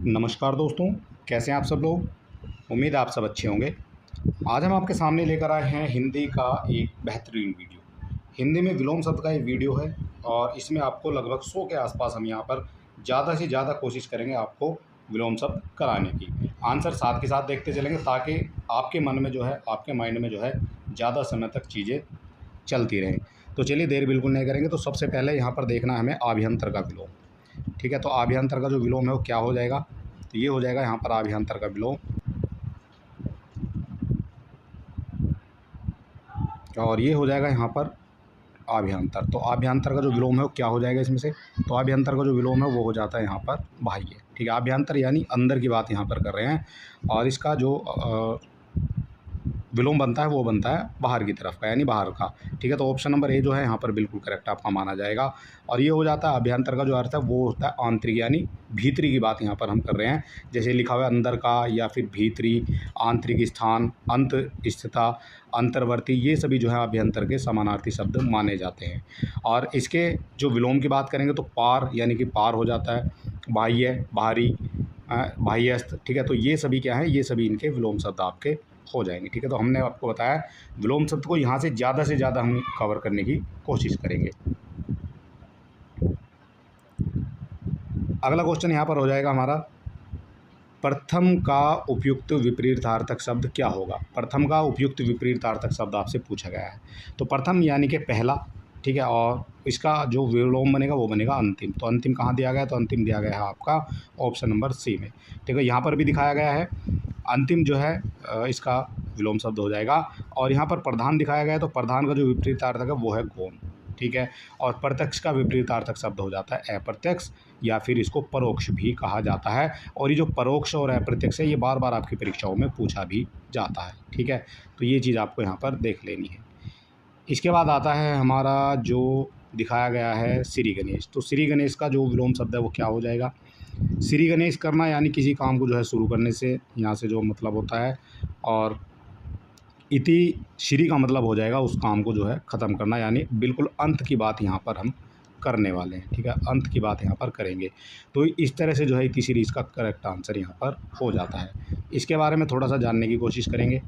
नमस्कार दोस्तों, कैसे हैं आप सब लोग। उम्मीद है आप सब अच्छे होंगे। आज हम आपके सामने लेकर आए हैं हिंदी का एक बेहतरीन वीडियो। हिंदी में विलोम शब्द का एक वीडियो है और इसमें आपको लगभग 100 के आसपास हम यहाँ पर ज़्यादा से ज़्यादा कोशिश करेंगे आपको विलोम शब्द कराने की। आंसर साथ के साथ देखते चलेंगे ताकि आपके मन में जो है, आपके माइंड में जो है, ज़्यादा समय तक चीज़ें चलती रहें। तो चलिए देर बिल्कुल नहीं करेंगे। तो सबसे पहले यहाँ पर देखना है हमें आभ्यंतर का विलोम। ठीक है, तो आभ्यंतर का जो विलोम है वो क्या हो जाएगा, तो ये हो जाएगा यहाँ पर आभ्यंतर का विलोम। और ये हो जाएगा यहाँ पर आभ्यंतर। तो आभ्यंतर का जो विलोम है वो क्या हो जाएगा इसमें से, तो आभ्यंतर का जो विलोम है वो हो जाता है यहाँ पर बाह्य। ठीक है, आभ्यंतर यानी अंदर की बात यहाँ पर कर रहे हैं और इसका जो विलोम बनता है वो बनता है बाहर की तरफ का, यानी बाहर का। ठीक है, तो ऑप्शन नंबर ए जो है यहाँ पर बिल्कुल करेक्ट आपका माना जाएगा। और ये हो जाता है अभ्यंतर का जो अर्थ है वो होता है आंतरिक, यानी भीतरी की बात यहाँ पर हम कर रहे हैं। जैसे लिखा हुआ है अंदर का या फिर भीतरी, आंतरिक स्थान, अंत स्थिता, अंतर्वर्ती, ये सभी जो है अभ्यंतर के समानार्थी शब्द माने जाते हैं। और इसके जो विलोम की बात करेंगे तो पार यानी कि पार हो जाता है, बाह्य, बाहरी, बाह्यस्थ। ठीक है, तो ये सभी क्या है, ये सभी इनके विलोम शब्द आपके हो जाएंगे। ठीक है, तो हमने आपको बताया विलोम शब्द को यहाँ से ज़्यादा हम कवर करने की कोशिश करेंगे। अगला क्वेश्चन यहाँ पर हो जाएगा हमारा, प्रथम का उपयुक्त विपरीतार्थक शब्द क्या होगा। प्रथम का उपयुक्त विपरीतार्थक शब्द आपसे पूछा गया है। तो प्रथम यानी कि पहला, ठीक है, और इसका जो विलोम बनेगा वो बनेगा अंतिम। तो अंतिम कहाँ दिया गया है, तो अंतिम दिया गया है आपका ऑप्शन नंबर सी में। ठीक है, यहाँ पर भी दिखाया गया है अंतिम जो है इसका विलोम शब्द हो जाएगा। और यहाँ पर प्रधान दिखाया गया है, तो प्रधान का जो विपरीतार्थक है वो है गौण। ठीक है, और प्रत्यक्ष का विपरीतार्थक शब्द हो जाता है अप्रत्यक्ष, या फिर इसको परोक्ष भी कहा जाता है। और ये जो परोक्ष और अप्रत्यक्ष है ये बार बार आपकी परीक्षाओं में पूछा भी जाता है। ठीक है, तो ये चीज़ आपको यहाँ पर देख लेनी है। इसके बाद आता है हमारा जो दिखाया गया है श्री गणेश। तो श्री गणेश का जो विलोम शब्द है वो क्या हो जाएगा। श्री गणेश करना यानी किसी काम को जो है शुरू करने से, यहाँ से जो मतलब होता है, और इति श्री का मतलब हो जाएगा उस काम को जो है ख़त्म करना, यानी बिल्कुल अंत की बात यहाँ पर हम करने वाले हैं। ठीक है, अंत की बात यहाँ पर करेंगे। तो इस तरह से जो है इति श्री इसका करेक्ट आंसर यहाँ पर हो जाता है। इसके बारे में थोड़ा सा जानने की कोशिश करेंगे।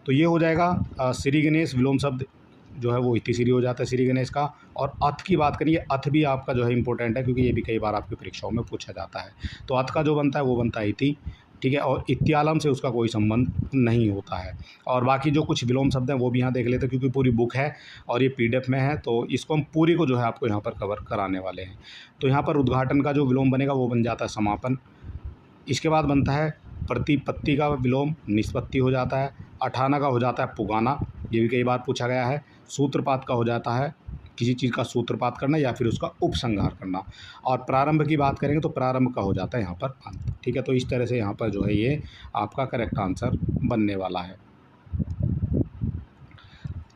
तो ये हो जाएगा श्री गणेश विलोम शब्द जो है वो इति श्री हो जाता है श्री गणेश का। और अथ की बात करिए, अथ भी आपका जो है इंपॉर्टेंट है क्योंकि ये भी कई बार आपकी परीक्षाओं में पूछा जाता है। तो अथ का जो बनता है वो बनता है इति। ठीक है, और इत्यालम से उसका कोई संबंध नहीं होता है। और बाकी जो कुछ विलोम शब्द हैं वो भी यहाँ देख लेते हैं क्योंकि पूरी बुक है और ये पीडीएफ में है, तो इसको हम पूरी को जो है आपको यहाँ पर कवर कराने वाले हैं। तो यहाँ पर उद्घाटन का जो विलोम बनेगा वो बन जाता है समापन। इसके बाद बनता है प्रतिपत्ति का विलोम निष्पत्ति हो जाता है। अठाना का हो जाता है पुगाना, ये भी कई बार पूछा गया है। सूत्रपात का हो जाता है किसी चीज़ का सूत्रपात करना या फिर उसका उपसंहार करना। और प्रारंभ की बात करेंगे तो प्रारंभ का हो जाता है यहाँ पर अंत। ठीक है, तो इस तरह से यहाँ पर जो है ये आपका करेक्ट आंसर बनने वाला है।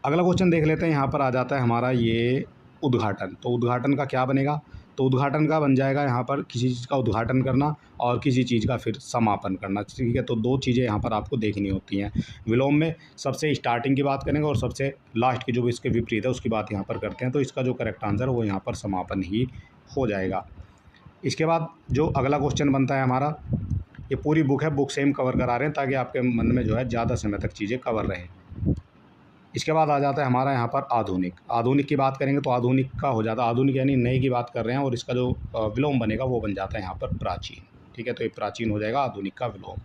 अगला क्वेश्चन देख लेते हैं। यहाँ पर आ जाता है हमारा ये उद्घाटन। तो उद्घाटन का क्या बनेगा, तो उद्घाटन का बन जाएगा यहाँ पर किसी चीज़ का उद्घाटन करना और किसी चीज़ का फिर समापन करना। ठीक है, तो दो चीज़ें यहाँ पर आपको देखनी होती हैं विलोम में। सबसे स्टार्टिंग की बात करेंगे और सबसे लास्ट की जो इसके विपरीत है उसकी बात यहाँ पर करते हैं। तो इसका जो करेक्ट आंसर है वो यहाँ पर समापन ही हो जाएगा। इसके बाद जो अगला क्वेश्चन बनता है हमारा, ये पूरी बुक है, बुक से हम कवर करा रहे हैं ताकि आपके मन में जो है ज़्यादा समय तक चीज़ें कवर रहें। इसके बाद आ जाता है हमारा यहाँ पर आधुनिक। आधुनिक की बात करेंगे तो आधुनिक का हो जाता है, आधुनिक यानी नए की बात कर रहे हैं, और इसका जो विलोम बनेगा वो बन जाता है यहाँ पर प्राचीन। ठीक है, तो ये प्राचीन हो जाएगा आधुनिक का विलोम।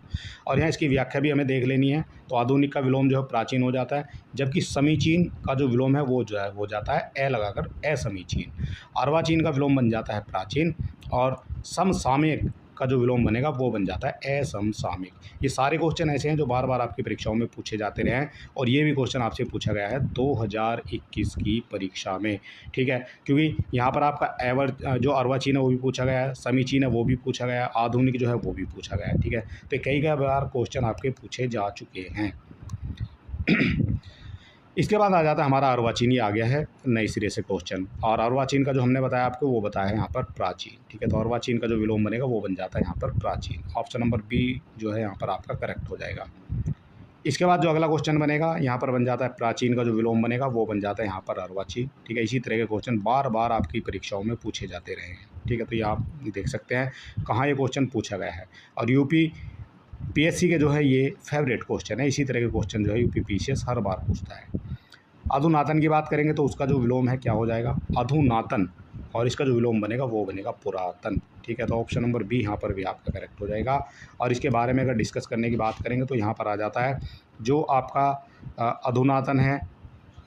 और यहाँ इसकी व्याख्या भी हमें देख लेनी है। तो आधुनिक का विलोम जो है प्राचीन हो जाता है, जबकि समीचीन का जो विलोम है वो जो है हो जाता है ए लगाकर असमीचीन। अर्वाचीन का विलोम बन जाता है प्राचीन, और समसामयिक का जो विलोम बनेगा वो बन जाता है असमसामयिक। ये सारे क्वेश्चन ऐसे हैं जो बार बार आपकी परीक्षाओं में पूछे जाते रहे हैं, और ये भी क्वेश्चन आपसे पूछा गया है 2021 की परीक्षा में। ठीक है, क्योंकि यहाँ पर आपका एवर जो अर्वाचीन है वो भी पूछा गया है, समीचीन है वो भी पूछा गया है, आधुनिक जो है वो भी पूछा गया है। ठीक है, तो कई बार क्वेश्चन आपके पूछे जा चुके हैं। इसके बाद आ जाता है हमारा अर्वाचीन, ही आ गया है नए सिरे से क्वेश्चन। और अर्वाचीन का जो हमने बताया आपको वो बताया है यहाँ पर प्राचीन। ठीक है, तो अर्वाचीन का जो विलोम बनेगा वो बन जाता है यहाँ पर प्राचीन। ऑप्शन नंबर बी जो है यहाँ पर आपका करेक्ट हो जाएगा। इसके बाद जो अगला क्वेश्चन बनेगा यहाँ पर बन जाता है प्राचीन का जो विलोम बनेगा वो बन जाता है यहाँ पर अर्वाचीन। ठीक है, इसी तरह के क्वेश्चन बार बार आपकी परीक्षाओं में पूछे जाते रहे हैं। ठीक है, तो ये आप देख सकते हैं कहाँ ये क्वेश्चन पूछा गया है। और यूपी पीएससी के जो है ये फेवरेट क्वेश्चन है, इसी तरह के क्वेश्चन जो है यूपी पीसीएस हर बार पूछता है। अधुनातन की बात करेंगे तो उसका जो विलोम है क्या हो जाएगा, अधुनातन, और इसका जो विलोम बनेगा वो बनेगा पुरातन। ठीक है, तो ऑप्शन नंबर बी यहाँ पर भी आपका करेक्ट हो जाएगा। और इसके बारे में अगर डिस्कस करने की बात करेंगे तो यहाँ पर आ जाता है जो आपका अधुनातन है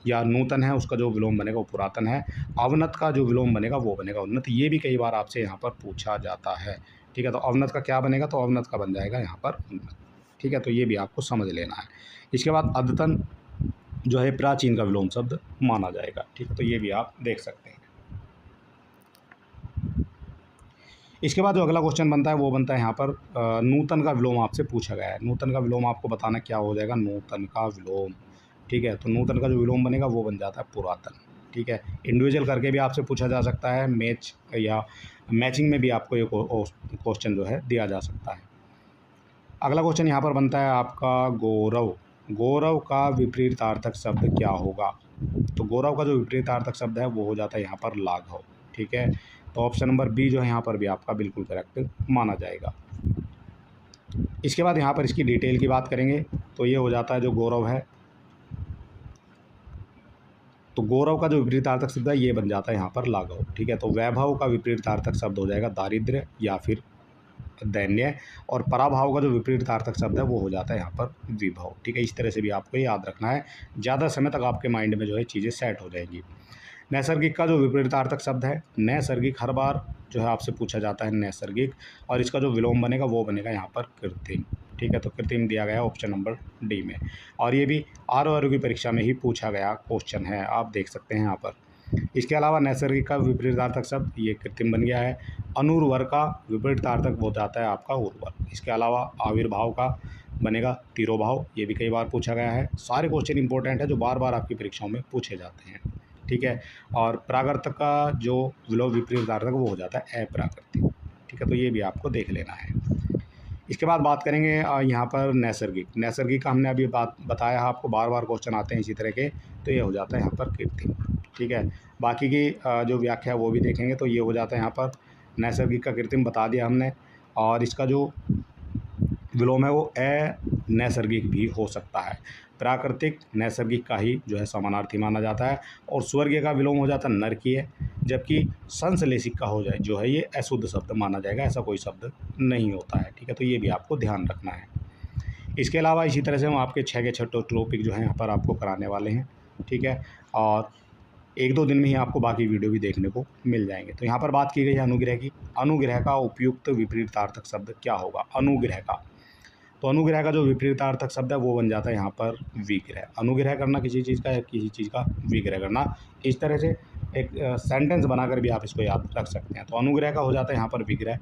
या नूतन है उसका जो विलोम बनेगा वो पुरातन है। अवनत का जो विलोम बनेगा वो बनेगा उन्नत। ये भी कई बार आपसे यहाँ पर पूछा जाता है। ठीक है, तो अवनत का क्या बनेगा, तो अवनत का बन जाएगा यहाँ पर उन्नत। ठीक है, तो ये भी आपको समझ लेना है। इसके बाद अद्यतन जो है प्राचीन का विलोम शब्द माना जाएगा। ठीक है, तो ये भी आप देख सकते हैं। इसके बाद जो अगला क्वेश्चन बनता है वो बनता है यहाँ पर नूतन का विलोम आपसे पूछा गया है। नूतन का विलोम आपको बताना क्या हो जाएगा, नूतन का विलोम। ठीक है, तो नूतन का जो विलोम बनेगा वो बन जाता है पुरातन। ठीक है, इंडिविजुअल करके भी आपसे पूछा जा सकता है, मैच या मैचिंग में भी आपको ये क्वेश्चन जो है दिया जा सकता है। अगला क्वेश्चन यहाँ पर बनता है आपका गौरव। गौरव का विपरीतार्थक शब्द क्या होगा, तो गौरव का जो विपरीतार्थक शब्द है वो हो जाता है यहाँ पर लाघव। ठीक है, तो ऑप्शन नंबर बी जो है यहाँ पर भी आपका बिल्कुल करेक्ट माना जाएगा। इसके बाद यहाँ पर इसकी डिटेल की बात करेंगे तो ये हो जाता है जो गौरव है, तो गौरव का जो विपरीतार्थक शब्द है ये बन जाता है यहाँ पर लाघव। ठीक है, तो वैभव का विपरीतार्थक शब्द हो जाएगा दारिद्र्य या फिर दैन्य, और पराभाव का जो विपरीतार्थक शब्द है वो हो जाता है यहाँ पर विभव। ठीक है, इस तरह से भी आपको याद रखना है, ज़्यादा समय तक आपके माइंड में जो है चीज़ें सेट हो जाएंगी। नैसर्गिक का जो विपरीतार्थक शब्द है नैसर्गिक, हर बार जो है आपसे पूछा जाता है नैसर्गिक, और इसका जो विलोम बनेगा वो बनेगा यहाँ पर कृत्रिम। ठीक है, तो कृत्रिम दिया गया है ऑप्शन नंबर डी में, और ये भी आर की परीक्षा में ही पूछा गया क्वेश्चन है, आप देख सकते हैं यहाँ पर। इसके अलावा नैसर्गिक का विपरीतार्थक शब्द ये कृत्रिम बन गया है। अनुर्वर का विपरीतार्थक हो जाता है आपका उर्वर। इसके अलावा आविर्भाव का बनेगा तिरोभाव, ये भी कई बार पूछा गया है। सारे क्वेश्चन इंपॉर्टेंट है जो बार बार आपकी परीक्षाओं में पूछे जाते हैं। ठीक है, और प्राकृतिक का जो विलोम विपरीतार्थक वो हो जाता है अप्राकृतिक। ठीक है, तो ये भी आपको देख लेना है। इसके बाद बात करेंगे यहाँ पर नैसर्गिक। नैसर्गिक का हमने अभी बात बताया है आपको, बार बार क्वेश्चन आते हैं इसी तरह के, तो ये हो जाता है यहाँ पर कृत्रिम। ठीक है, बाकी की जो व्याख्या वो भी देखेंगे तो ये हो जाता है यहाँ पर नैसर्गिक का कृत्रिम बता दिया हमने, और इसका जो विलोम है वो अनैसर्गिक भी हो सकता है। प्राकृतिक नैसर्गिक का ही जो है समानार्थी माना जाता है, और स्वर्गीय का विलोम हो जाता है नरकीय, जबकि संश्लेषिक का हो जाए जो है ये अशुद्ध शब्द माना जाएगा, ऐसा कोई शब्द नहीं होता है। ठीक है, तो ये भी आपको ध्यान रखना है। इसके अलावा इसी तरह से हम आपके 6 के 6 टॉपिक जो हैं यहाँ पर आपको कराने वाले हैं। ठीक है, और 1-2 दिन में ही आपको बाकी वीडियो भी देखने को मिल जाएंगे। तो यहाँ पर बात की गई है अनुग्रह की। अनुग्रह का उपयुक्त विपरीतार्थक शब्द क्या होगा, अनुग्रह का, तो अनुग्रह का जो विपरीतार्थक शब्द है वो बन जाता है यहाँ पर विग्रह। अनुग्रह करना किसी चीज़ का है, किसी चीज़ का विग्रह करना, इस तरह से एक सेंटेंस बनाकर भी आप इसको याद रख सकते हैं। तो अनुग्रह का हो जाता है यहाँ पर विग्रह।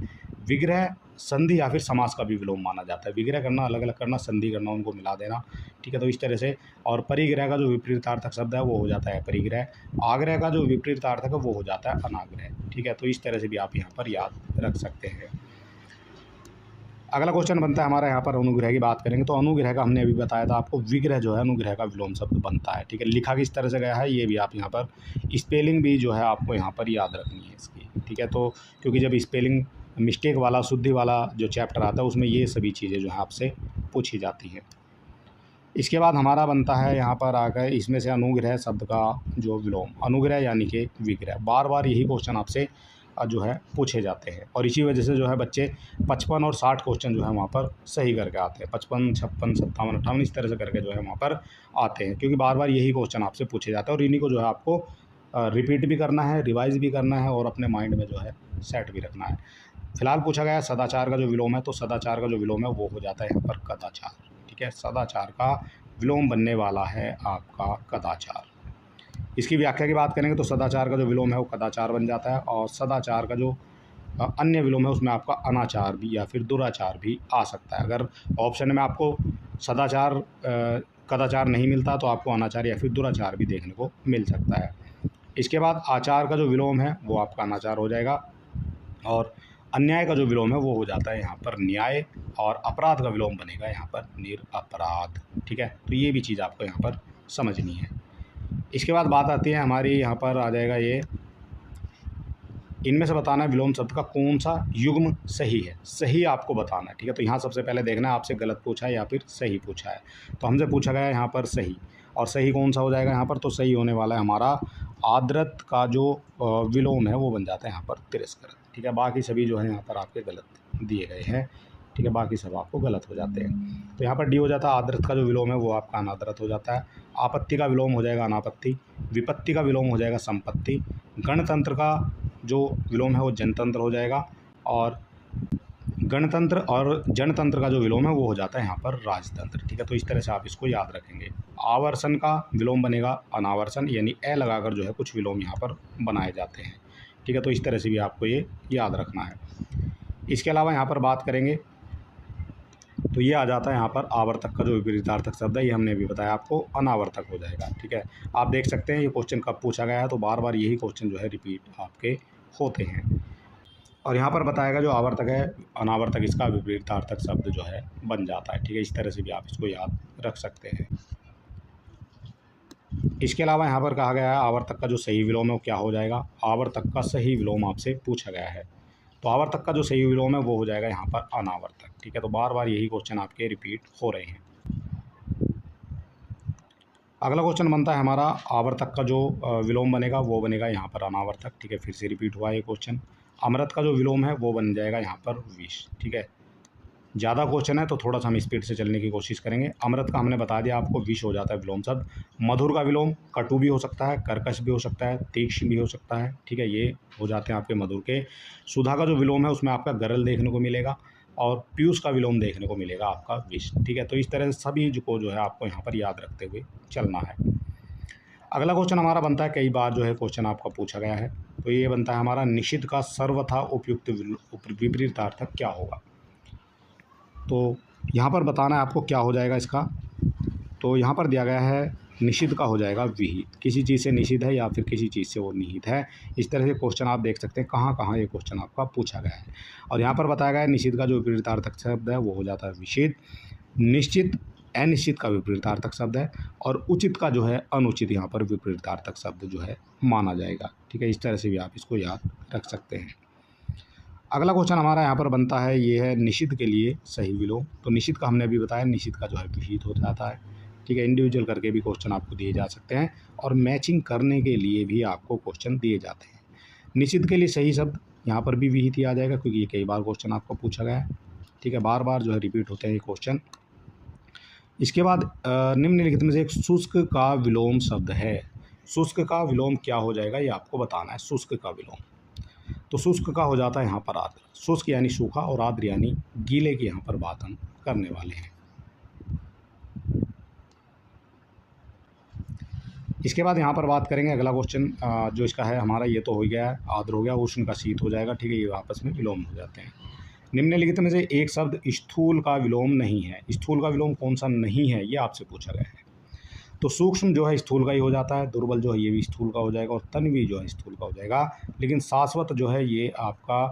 विग्रह संधि या फिर समास का भी विलोम माना जाता है। विग्रह करना अलग अलग करना, संधि करना उनको मिला देना। ठीक है, तो इस तरह से। और परिग्रह का जो विपरीतार्थक शब्द है वो हो जाता है परिग्रह। आग्रह का जो विपरीतार्थक है वो हो जाता है अनाग्रह। ठीक है, तो इस तरह से भी आप यहाँ पर याद रख सकते हैं। अगला क्वेश्चन बनता है हमारा यहाँ पर अनुग्रह की बात करेंगे तो अनुग्रह का हमने अभी बताया था आपको, विग्रह जो है अनुग्रह का विलोम शब्द बनता है। ठीक है, लिखा किस तरह से गया है ये भी आप यहाँ पर, स्पेलिंग भी जो है आपको यहाँ पर याद रखनी है इसकी। ठीक है, तो क्योंकि जब स्पेलिंग मिस्टेक वाला, शुद्धि वाला जो चैप्टर आता है उसमें ये सभी चीज़ें जो है आपसे पूछी जाती हैं। इसके बाद हमारा बनता है यहाँ पर आकर इसमें से अनुग्रह शब्द का जो विलोम, अनुग्रह यानी कि विग्रह। बार बार यही क्वेश्चन आपसे जो है पूछे जाते हैं, और इसी वजह से जो है बच्चे 55 और 60 क्वेश्चन जो है वहाँ पर सही करके आते हैं। 55, 56, 57, 58 इस तरह से करके जो है वहाँ पर आते हैं, क्योंकि बार बार यही क्वेश्चन आपसे पूछे जाते हैं, और इन्हीं को जो है आपको रिपीट भी करना है, रिवाइज भी करना है, और अपने माइंड में जो है सेट भी रखना है। फिलहाल पूछा गया सदाचार का जो विलोम है, तो सदाचार का जो विलोम है वो हो जाता है यहाँ पर कदाचार। ठीक है, सदाचार का विलोम बनने वाला है आपका कदाचार। इसकी व्याख्या की बात करेंगे तो सदाचार का जो विलोम है वो कदाचार बन जाता है, और सदाचार का जो अन्य विलोम है उसमें आपका अनाचार भी या फिर दुराचार भी आ सकता है। अगर ऑप्शन में आपको सदाचार कदाचार नहीं मिलता तो आपको अनाचार या फिर दुराचार भी देखने को मिल सकता है। इसके बाद आचार का जो विलोम है वो आपका अनाचार हो जाएगा, और अन्याय का जो विलोम है वो हो जाता है यहाँ पर न्याय, और अपराध का विलोम बनेगा यहाँ पर निरपराध। ठीक है, तो ये भी चीज़ आपको यहाँ पर समझनी है। इसके बाद बात आती है हमारी, यहाँ पर आ जाएगा ये इनमें से बताना है विलोम शब्द का कौन सा युग्म सही है, सही आपको बताना है। ठीक है, तो यहाँ सबसे पहले देखना है आपसे गलत पूछा है या फिर सही पूछा है। तो हमसे पूछा गया है यहाँ पर सही, और सही कौन सा हो जाएगा यहाँ पर, तो सही होने वाला है हमारा आदृत का जो विलोम है वो बन जाता है यहाँ पर तिरस्कृत। ठीक है, बाकी सभी जो है यहाँ पर आपके गलत दिए गए हैं। ठीक है, बाकी सब आपको गलत हो जाते हैं। तो यहाँ पर डी हो जाता है आदृत का जो विलोम है वो आपका अनादृत हो जाता है। आपत्ति का विलोम हो जाएगा अनापत्ति, विपत्ति का विलोम हो जाएगा संपत्ति, गणतंत्र का जो विलोम है वो जनतंत्र हो जाएगा, और गणतंत्र और जनतंत्र का जो विलोम है वो हो जाता है यहाँ पर राजतंत्र। ठीक है, तो इस तरह से आप इसको याद रखेंगे। आवर्षण का विलोम बनेगा अनावर्षण, यानी ए लगाकर जो है कुछ विलोम यहाँ पर बनाए जाते हैं। ठीक है, तो इस तरह से भी आपको ये याद रखना है। इसके अलावा यहाँ पर बात करेंगे तो ये आ जाता है यहाँ पर आवर्तक का जो विपरीतार्थक शब्द है, ये हमने अभी बताया आपको अनावर्तक हो जाएगा। ठीक है, आप देख सकते हैं ये क्वेश्चन कब पूछा गया है, तो बार बार यही क्वेश्चन जो है रिपीट आपके होते हैं। और यहाँ पर बताएगा जो आवर्तक है अनावर्तक, इसका विपरीतार्थक शब्द जो है बन जाता है। ठीक है, इस तरह से भी आप इसको याद रख सकते हैं। इसके अलावा यहाँ पर कहा गया है आवर्तक का जो सही विलोम है वो क्या हो जाएगा, आवर्तक का सही विलोम आपसे पूछा गया है। तो आवर्तक का जो सही विलोम है वो हो जाएगा यहाँ पर अनावर्तक। ठीक है, तो बार बार यही क्वेश्चन आपके रिपीट हो रहे हैं। अगला क्वेश्चन बनता है हमारा आवर्तक का जो विलोम बनेगा वो बनेगा यहाँ पर अनावर्तक। ठीक है, फिर से रिपीट हुआ ये क्वेश्चन। अमृत का जो विलोम है वो बन जाएगा यहाँ पर विष। ठीक है, ज़्यादा क्वेश्चन है तो थोड़ा सा हम स्पीड से चलने की कोशिश करेंगे। अमृत का हमने बता दिया आपको, विष हो जाता है विलोम शब्द। मधुर का विलोम कटु भी हो सकता है, कर्कश भी हो सकता है, तीक्ष्ण भी हो सकता है। ठीक है, ये हो जाते हैं आपके मधुर के। सुधा का जो विलोम है उसमें आपका गरल देखने को मिलेगा, और पीयूष का विलोम देखने को मिलेगा आपका विष। ठीक है, तो इस तरह से सभी जो है आपको यहाँ पर याद रखते हुए चलना है। अगला क्वेश्चन हमारा बनता है, कई बार जो है क्वेश्चन आपका पूछा गया है, तो ये बनता है हमारा निषिद्ध का सर्वथा उपयुक्त विपरीतार्थक क्या होगा। तो यहाँ पर बताना है आपको क्या हो जाएगा इसका। तो यहाँ पर दिया गया है निषिद्ध का हो जाएगा विहित, किसी चीज़ से निषिद्ध है या फिर किसी चीज़ से वो निहित है। इस तरह से क्वेश्चन आप देख सकते हैं कहाँ कहाँ ये क्वेश्चन आपका पूछा गया है। और यहाँ पर बताया गया है निषिद्ध का जो विपरीतार्थक शब्द है वो हो जाता है विषिद्ध, निश्चित अनिश्चित का विपरीतार्थक शब्द है, और उचित का जो है अनुचित यहाँ पर विपरीतार्थक शब्द जो है माना जाएगा। ठीक है, इस तरह से भी आप इसको याद रख सकते हैं। अगला क्वेश्चन हमारा यहाँ पर बनता है, ये है निषिद्ध के लिए सही विलोम। तो निषिद्ध का हमने अभी बताया, निषिद्ध का जो है विहित हो जाता है। ठीक है, इंडिविजुअल करके भी क्वेश्चन आपको दिए जा सकते हैं, और मैचिंग करने के लिए भी आपको क्वेश्चन दिए जाते हैं। निषिद्ध के लिए सही शब्द यहाँ पर भी विहित ही आ जाएगा, क्योंकि ये कई बार क्वेश्चन आपको पूछा गया है। ठीक है, बार बार जो है रिपीट होते हैं ये क्वेश्चन। इसके बाद निम्नलिखित में से एक शुष्क का विलोम शब्द है। शुष्क का विलोम क्या हो जाएगा ये आपको बताना है। शुष्क का विलोम, तो शुष्क का हो जाता है यहाँ पर आर्द्र। शुष्क यानी सूखा, और आर्द्र यानी गीले की यहाँ पर बात हम करने वाले हैं। इसके बाद यहाँ पर बात करेंगे अगला क्वेश्चन जो इसका है हमारा, ये तो हो गया है आर्द्र हो गया, उष्ण का शीत हो जाएगा। ठीक है, ये आपस में विलोम हो जाते हैं। निम्नलिखित में से एक शब्द स्थूल का विलोम नहीं है। स्थूल का विलोम कौन सा नहीं है ये आपसे पूछा गया है। तो सूक्ष्म जो है स्थूल का ही हो जाता है, दुर्बल जो है ये भी स्थूल का हो जाएगा, और तन्वी जो है स्थूल का हो जाएगा। लेकिन शाश्वत जो है ये आपका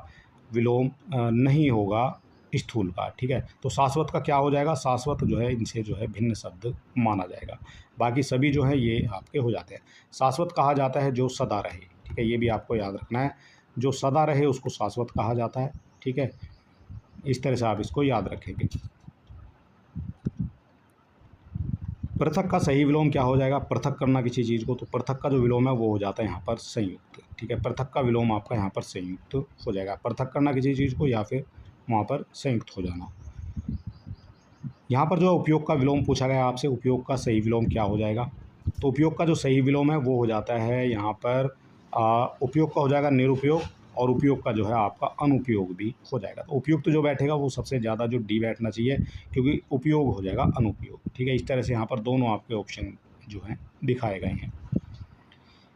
विलोम नहीं होगा स्थूल का। ठीक है, तो शाश्वत का क्या हो जाएगा, शाश्वत जो है इनसे जो है भिन्न शब्द माना जाएगा। बाकी सभी जो है ये आपके हो जाते हैं। शाश्वत कहा जाता है जो सदा रहे। ठीक है, ये भी आपको याद रखना है, जो सदा रहे उसको शाश्वत कहा जाता है। ठीक है, इस तरह से आप इसको याद रखेंगे। पृथक का सही विलोम क्या हो जाएगा, पृथक करना किसी चीज़ को, तो पृथक का जो विलोम है वो हो जाता है यहाँ पर संयुक्त। ठीक है, पृथक का विलोम आपका यहाँ पर संयुक्त हो जाएगा। पृथक करना किसी चीज़ को या फिर वहाँ पर संयुक्त हो जाना। यहाँ पर जो उपयोग का विलोम पूछा गया आपसे, उपयोग का सही विलोम क्या हो जाएगा। तो उपयोग का जो सही विलोम है वो हो जाता है यहाँ पर उपयोग का हो जाएगा निरुपयोग, और उपयोग का जो है आपका अनुपयोग भी हो जाएगा। तो उपयुक्त जो बैठेगा वो सबसे ज़्यादा जो डी बैठना चाहिए, क्योंकि उपयोग हो जाएगा अनुपयोग। ठीक है, इस तरह से यहाँ पर दोनों आपके ऑप्शन जो हैं दिखाए गए हैं।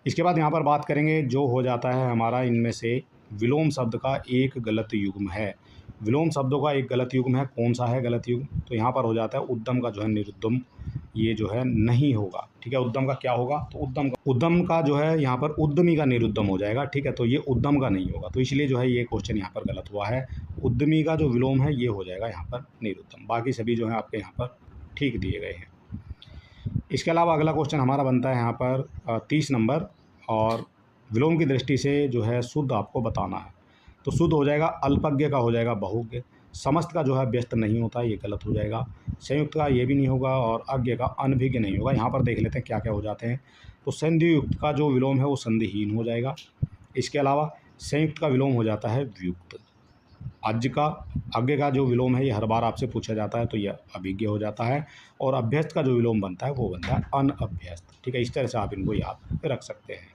इसके बाद यहाँ पर बात करेंगे जो हो जाता है हमारा, इनमें से विलोम शब्द का एक गलत युग्म है। विलोम शब्दों का एक गलत युग्म है, कौन सा है गलत युग्म, तो यहाँ पर हो जाता है उद्यम का जो है निरुद्यम, ये जो है नहीं होगा। ठीक है, उद्यम का क्या होगा, तो उद्यम का जो है यहाँ पर उद्यमी का निरुद्यम हो जाएगा। ठीक है, तो ये उद्यम का नहीं होगा, तो इसलिए जो है ये क्वेश्चन यहाँ पर गलत हुआ है। उद्यमी का जो विलोम है ये हो जाएगा यहाँ पर निरुद्यम। बाकी सभी जो है आपके यहाँ पर ठीक दिए गए हैं। इसके अलावा अगला क्वेश्चन हमारा बनता है यहाँ पर 30 नंबर, और विलोम की दृष्टि से जो है शुद्ध आपको बताना है। तो शुद्ध हो जाएगा अल्पज्ञ का हो जाएगा बहुज्ञ, समस्त का जो है व्यस्त नहीं होता, ये गलत हो जाएगा, संयुक्त का ये भी नहीं होगा और अज्ञ का अनभिज्ञ नहीं होगा। यहाँ पर देख लेते हैं क्या क्या हो जाते हैं। तो संधियुक्त का जो विलोम है वो संधिहीन हो जाएगा। इसके अलावा संयुक्त का विलोम हो जाता है व्युक्त। अज्ञ का जो विलोम है ये हर बार आपसे पूछा जाता है, तो यह अभिज्ञ हो जाता है। और अभ्यस्त का जो विलोम बनता है वो बनता है अनअभ्यस्त। ठीक है, इस तरह से आप इनको याद रख सकते हैं।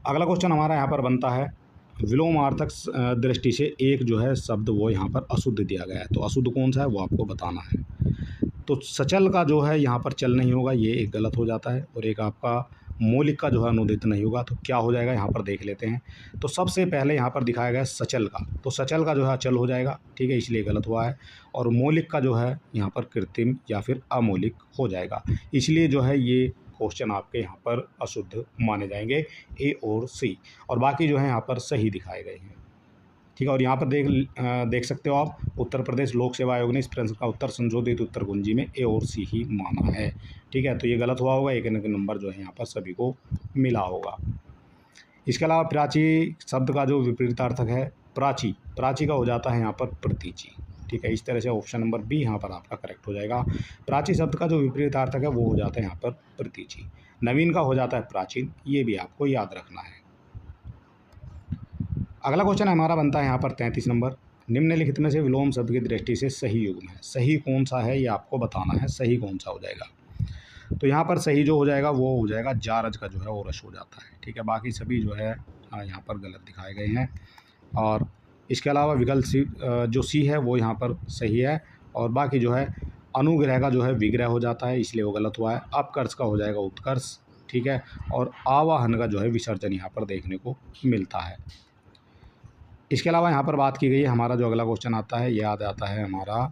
अगला क्वेश्चन हमारा यहाँ पर बनता है विलोमार्थक दृष्टि से एक जो है शब्द वो यहाँ पर अशुद्ध दिया गया है, तो अशुद्ध कौन सा है वो आपको बताना है। तो सचल का जो है यहाँ पर चल नहीं होगा, ये एक गलत हो जाता है। और एक आपका मौलिक का जो है अनुदित नहीं होगा, तो क्या हो जाएगा यहाँ पर देख लेते हैं। तो सबसे पहले यहाँ पर दिखाया गया सचल का, तो सचल का जो है अचल हो जाएगा, ठीक है, इसलिए गलत हुआ है। और मौलिक का जो है यहाँ पर कृत्रिम या फिर अमौलिक हो जाएगा, इसलिए जो है ये क्वेश्चन आपके यहाँ पर अशुद्ध माने जाएंगे, ए और सी। और बाकी जो है यहाँ पर सही दिखाए गए हैं, ठीक है। और यहाँ पर देख सकते हो आप, उत्तर प्रदेश लोक सेवा आयोग ने इस प्रश्न का उत्तर संशोधित उत्तर कुंजी में ए और सी ही माना है, ठीक है। तो ये गलत हुआ होगा, एक नंबर जो है यहाँ पर सभी को मिला होगा। इसके अलावा प्राची शब्द का जो विपरीतार्थक है प्राची, प्राची का हो जाता है यहाँ पर प्रतीची, ठीक है। इस तरह से ऑप्शन नंबर बी यहाँ पर आपका करेक्ट हो जाएगा। प्राची शब्द का जो विपरीतार्थक है वो हो जाता है यहाँ पर प्रतीची। नवीन का हो जाता है प्राचीन, ये भी आपको याद रखना है। अगला क्वेश्चन हमारा बनता है यहाँ पर 33 नंबर, निम्नलिखित में से विलोम शब्द की दृष्टि से सही युग्म है, सही कौन सा है ये आपको बताना है, सही कौन सा हो जाएगा। तो यहाँ पर सही जो हो जाएगा वो हो जाएगा जारज का जो है ओरस हो जाता है, ठीक है। बाकी सभी जो है यहाँ पर गलत दिखाए गए हैं। और इसके अलावा विकल्प सी जो सी है वो यहाँ पर सही है। और बाकी जो है अनुग्रह का जो है विग्रह हो जाता है, इसलिए वो गलत हुआ है। अपकर्ष का हो जाएगा उत्कर्ष, ठीक है। और आवाहन का जो है विसर्जन यहाँ पर देखने को मिलता है। इसके अलावा यहाँ पर बात की गई है, हमारा जो अगला क्वेश्चन आता है याद आता है हमारा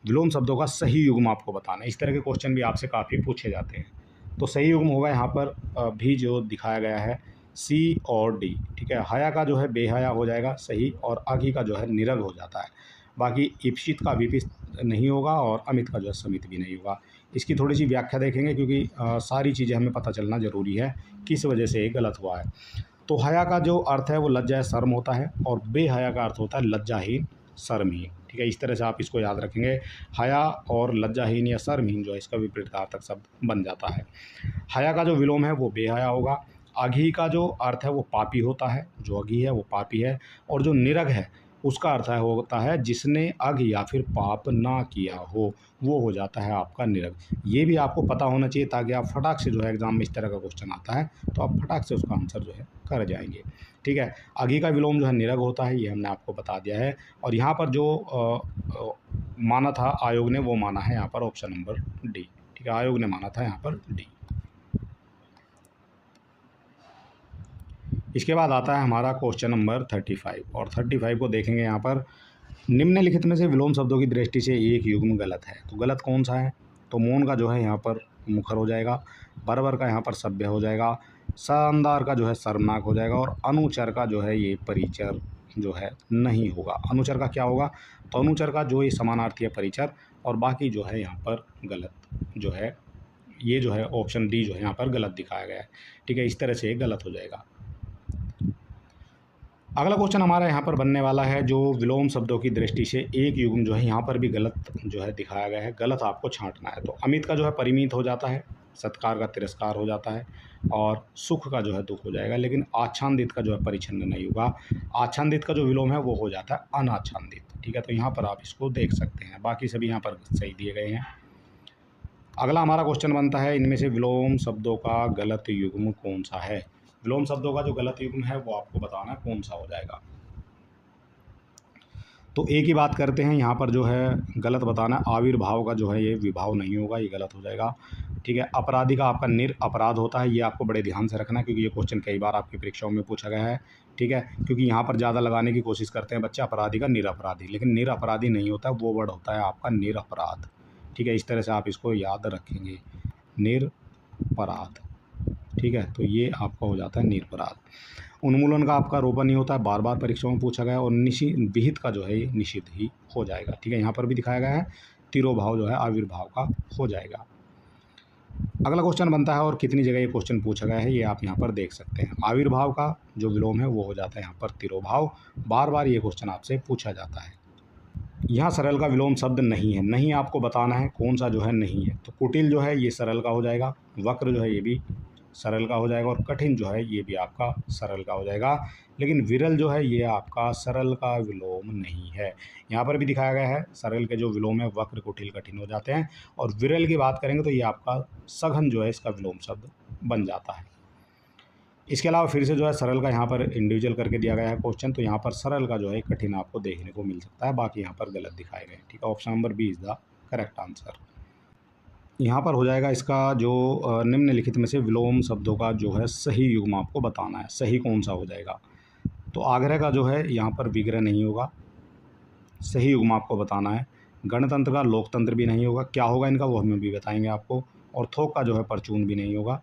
विलोम शब्दों का सही युग्म आपको बताना है। इस तरह के क्वेश्चन भी आपसे काफ़ी पूछे जाते हैं। तो सही युग्म होगा यहाँ पर भी जो दिखाया गया है सी और डी, ठीक है। हया का जो है बेहया हो जाएगा सही, और अघी का जो है निरग हो जाता है। बाकी इप्सित का विपित नहीं होगा और अमित का जो है समित भी नहीं होगा। इसकी थोड़ी सी व्याख्या देखेंगे, क्योंकि सारी चीज़ें हमें पता चलना ज़रूरी है किस वजह से ये गलत हुआ है। तो हया का जो अर्थ है वो लज्जा शर्म होता है, और बेहया का अर्थ होता है लज्जाहीन शर्महीन, ठीक है। इस तरह से आप इसको याद रखेंगे। हया और लज्जाहीन या शर्महीन जो है इसका विपरीतार्थक शब्द बन जाता है। हया का जो विलोम है वो बेहया होगा। अघी का जो अर्थ है वो पापी होता है, जो अघी है वो पापी है। और जो निरग है उसका अर्थ है होता है जिसने अघ या फिर पाप ना किया हो, वो हो जाता है आपका निरग। ये भी आपको पता होना चाहिए, ताकि आप फटाक से जो है एग्जाम में इस तरह का क्वेश्चन आता है तो आप फटाक से उसका आंसर जो है कर जाएंगे, ठीक है। अघी का विलोम जो है निरग होता है, ये हमने आपको बता दिया है। और यहाँ पर जो माना था आयोग ने वो माना है यहाँ पर ऑप्शन नंबर डी, ठीक है। आयोग ने माना था यहाँ पर डी। इसके बाद आता है हमारा क्वेश्चन नंबर 35, और 35 को देखेंगे। यहाँ पर निम्नलिखित में से विलोम शब्दों की दृष्टि से एक युग्म गलत है, तो गलत कौन सा है। तो मौन का जो है यहाँ पर मुखर हो जाएगा, बरबर का यहाँ पर सभ्य हो जाएगा, शानदार का जो है शर्मनाक हो जाएगा, और अनुचर का जो है ये परिचर जो है नहीं होगा। अनुचर का क्या होगा, तो अनुचर का जो ये समानार्थी है परिचर, और बाकी जो है यहाँ पर गलत जो है, ये जो है ऑप्शन डी जो है यहाँ पर गलत दिखाया गया है, ठीक है। इस तरह से गलत हो जाएगा। अगला क्वेश्चन हमारा यहाँ पर बनने वाला है जो विलोम शब्दों की दृष्टि से एक युग्म जो है यहाँ पर भी गलत जो है दिखाया गया है, गलत आपको छांटना है। तो अमित का जो है परिमित हो जाता है, सत्कार का तिरस्कार हो जाता है, और सुख का जो है दुख हो जाएगा। लेकिन आच्छादित का जो है परिच्छन्न नहीं होगा। आच्छादित का जो विलोम है वो हो जाता है अनाच्छादित, ठीक है। तो यहाँ पर आप इसको देख सकते हैं, बाकी सभी यहाँ पर सही दिए गए हैं। अगला हमारा क्वेश्चन बनता है इनमें से विलोम शब्दों का गलत युग्म कौन सा है। विलोम शब्दों का जो गलत युग्म है वो आपको बताना है कौन सा हो जाएगा। तो एक ही बात करते हैं, यहाँ पर जो है गलत बताना है। आविर्भाव का जो है ये विभाव नहीं होगा, ये गलत हो जाएगा, ठीक है। अपराधी का आपका निरपराध होता है, ये आपको बड़े ध्यान से रखना है, क्योंकि ये क्वेश्चन कई बार आपकी परीक्षाओं में पूछा गया है, ठीक है। क्योंकि यहाँ पर ज़्यादा लगाने की कोशिश करते हैं बच्चे अपराधी का निरपराधी, लेकिन निरपराधी नहीं होता, वो वर्ड होता है आपका निरपराध, ठीक है। इस तरह से आप इसको याद रखेंगे, निरपराध, ठीक है। तो ये आपका हो जाता है निरपराध। उन्मूलन का आपका रोपण नहीं होता है, बार बार परीक्षाओं में पूछा गया। और विहित का जो है ये निषिद्ध ही हो जाएगा, ठीक है। यहाँ पर भी दिखाया गया है, तिरोभाव जो है आविर्भाव का हो जाएगा। अगला क्वेश्चन बनता है, और कितनी जगह ये क्वेश्चन पूछा गया है ये आप यहाँ पर देख सकते हैं। आविर्भाव का जो विलोम है वो हो जाता है यहाँ पर तिरोभाव। बार बार ये क्वेश्चन आपसे पूछा जाता है। यहाँ सरल का विलोम शब्द नहीं है, नहीं आपको बताना है कौन सा जो है नहीं है। तो कुटिल जो है ये सरल का हो जाएगा, वक्र जो है ये भी सरल का हो जाएगा, और कठिन जो है ये भी आपका सरल का हो जाएगा। लेकिन विरल जो है ये आपका सरल का विलोम नहीं है। यहाँ पर भी दिखाया गया है सरल के जो विलोम है वक्र, कुटिल, कठिन हो जाते हैं, और विरल की बात करेंगे तो ये आपका सघन जो है इसका विलोम शब्द बन जाता है। इसके अलावा फिर से जो है सरल का यहाँ पर इंडिविजुअल करके दिया गया है क्वेश्चन, तो यहाँ पर सरल का जो है कठिन आपको देखने को मिल सकता है, बाकी यहाँ पर गलत दिखाए गए। ठीक है, option number B is the correct answer. यहाँ पर हो जाएगा इसका जो निम्नलिखित में से विलोम शब्दों का जो है सही युग्म आपको बताना है, सही कौन सा हो जाएगा। तो आग्रह का जो है यहाँ पर विग्रह नहीं होगा, सही युग्म आपको बताना है। गणतंत्र का लोकतंत्र भी नहीं होगा, क्या होगा इनका वो हमें भी बताएंगे आपको। और थोक का जो है परचून भी नहीं होगा,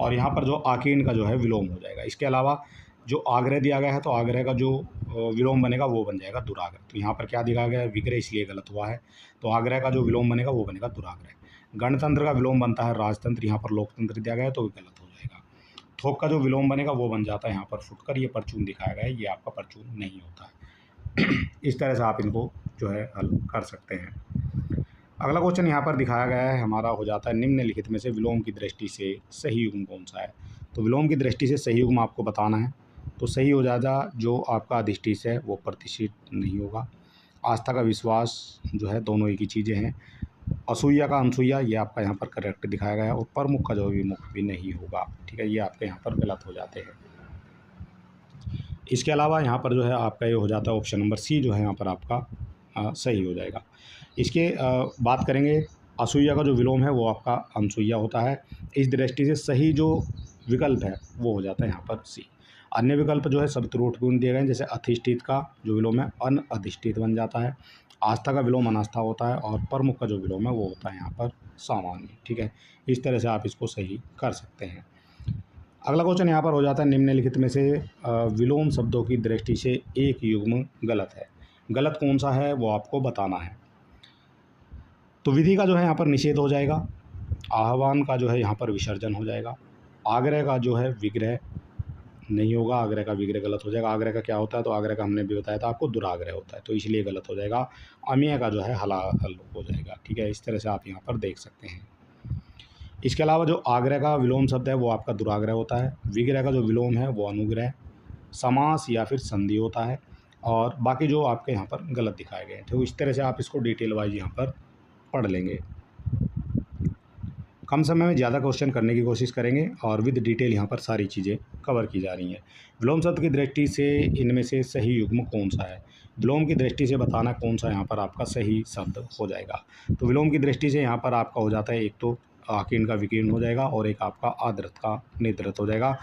और यहाँ पर जो आकीर्ण का जो है विलोम हो जाएगा। इसके अलावा जो आग्रह दिया गया है तो आग्रह का जो विलोम बनेगा वो बन जाएगा दुराग्रह। तो यहाँ पर क्या दिखाया गया है, विग्रह, इसलिए गलत हुआ है। तो आग्रह का जो विलोम बनेगा वो बनेगा दुराग्रह। गणतंत्र का विलोम बनता है राजतंत्र, यहाँ पर लोकतंत्र दिया गया है तो गलत हो जाएगा। थोक का जो विलोम बनेगा वो बन जाता है यहाँ पर फुटकर, ये परचून दिखाया गया है, ये आपका परचून नहीं होता है। इस तरह से आप इनको जो है हल कर सकते हैं। अगला क्वेश्चन यहाँ पर दिखाया गया है हमारा हो जाता है, निम्नलिखित में से विलोम की दृष्टि से सही युग्म कौन सा है। तो विलोम की दृष्टि से सही युग्म आपको बताना है। तो सही हो जाएगा जो आपका अधिष्ठित है वो प्रतिष्ठित नहीं होगा। आस्था का विश्वास जो है दोनों एक ही चीज़ें हैं। असूया का अनसूया ये आपका यहाँ पर करेक्ट दिखाया गया है, और प्रमुख का जो विमुख भी नहीं होगा। ठीक है, ये आपके यहाँ पर गलत हो जाते हैं। इसके अलावा यहाँ पर जो है आपका ये हो जाता है ऑप्शन नंबर सी जो है यहाँ पर आपका सही हो जाएगा। इसके बात करेंगे असूया का जो विलोम है वो आपका अनसूया होता है। इस दृष्टि से सही जो विकल्प है वो हो जाता है यहाँ पर सी। अन्य विकल्प जो है सब त्रुटिपूर्ण दिए गए हैं, जैसे अधिष्ठित का जो विलोम है अनअधिष्ठित बन जाता है, आस्था का विलोम अनास्था होता है, और प्रमुख का जो विलोम है वो होता है यहाँ पर सामान्य। ठीक है, इस तरह से आप इसको सही कर सकते हैं। अगला क्वेश्चन यहाँ पर हो जाता है, निम्नलिखित में से विलोम शब्दों की दृष्टि से एक युग्म गलत है। गलत कौन सा है वो आपको बताना है। तो विधि का जो है यहाँ पर निषेध हो जाएगा, आह्वान का जो है यहाँ पर विसर्जन हो जाएगा, आग्रह का जो है विग्रह नहीं होगा, आग्रह का विग्रह गलत हो जाएगा। आग्रह का क्या होता है, तो आग्रह का हमने भी बताया था आपको दुराग्रह होता है, तो इसलिए गलत हो जाएगा। अमीय का जो है हलाहल हो जाएगा। ठीक है, इस तरह से आप यहाँ पर देख सकते हैं। इसके अलावा जो आग्रह का विलोम शब्द है वो आपका दुराग्रह होता है, विग्रह का जो विलोम है वो अनुग्रह, समास या फिर संधि होता है, और बाकी जो आपके यहाँ पर गलत दिखाए गए हैं। तो इस तरह से आप इसको डिटेल वाइज यहाँ पर पढ़ लेंगे। कम समय में ज़्यादा क्वेश्चन करने की कोशिश करेंगे, और विद डिटेल यहाँ पर सारी चीज़ें कवर की जा रही हैं। विलोम शब्द की दृष्टि से इनमें से सही युग्म कौन सा है, विलोम की दृष्टि से बताना कौन सा यहाँ पर आपका सही शब्द हो जाएगा। तो विलोम की दृष्टि से यहाँ पर आपका हो जाता है, एक तो आकीर्ण का विकीर्ण हो जाएगा, और एक आपका आदृत का निद्रत हो जाएगा,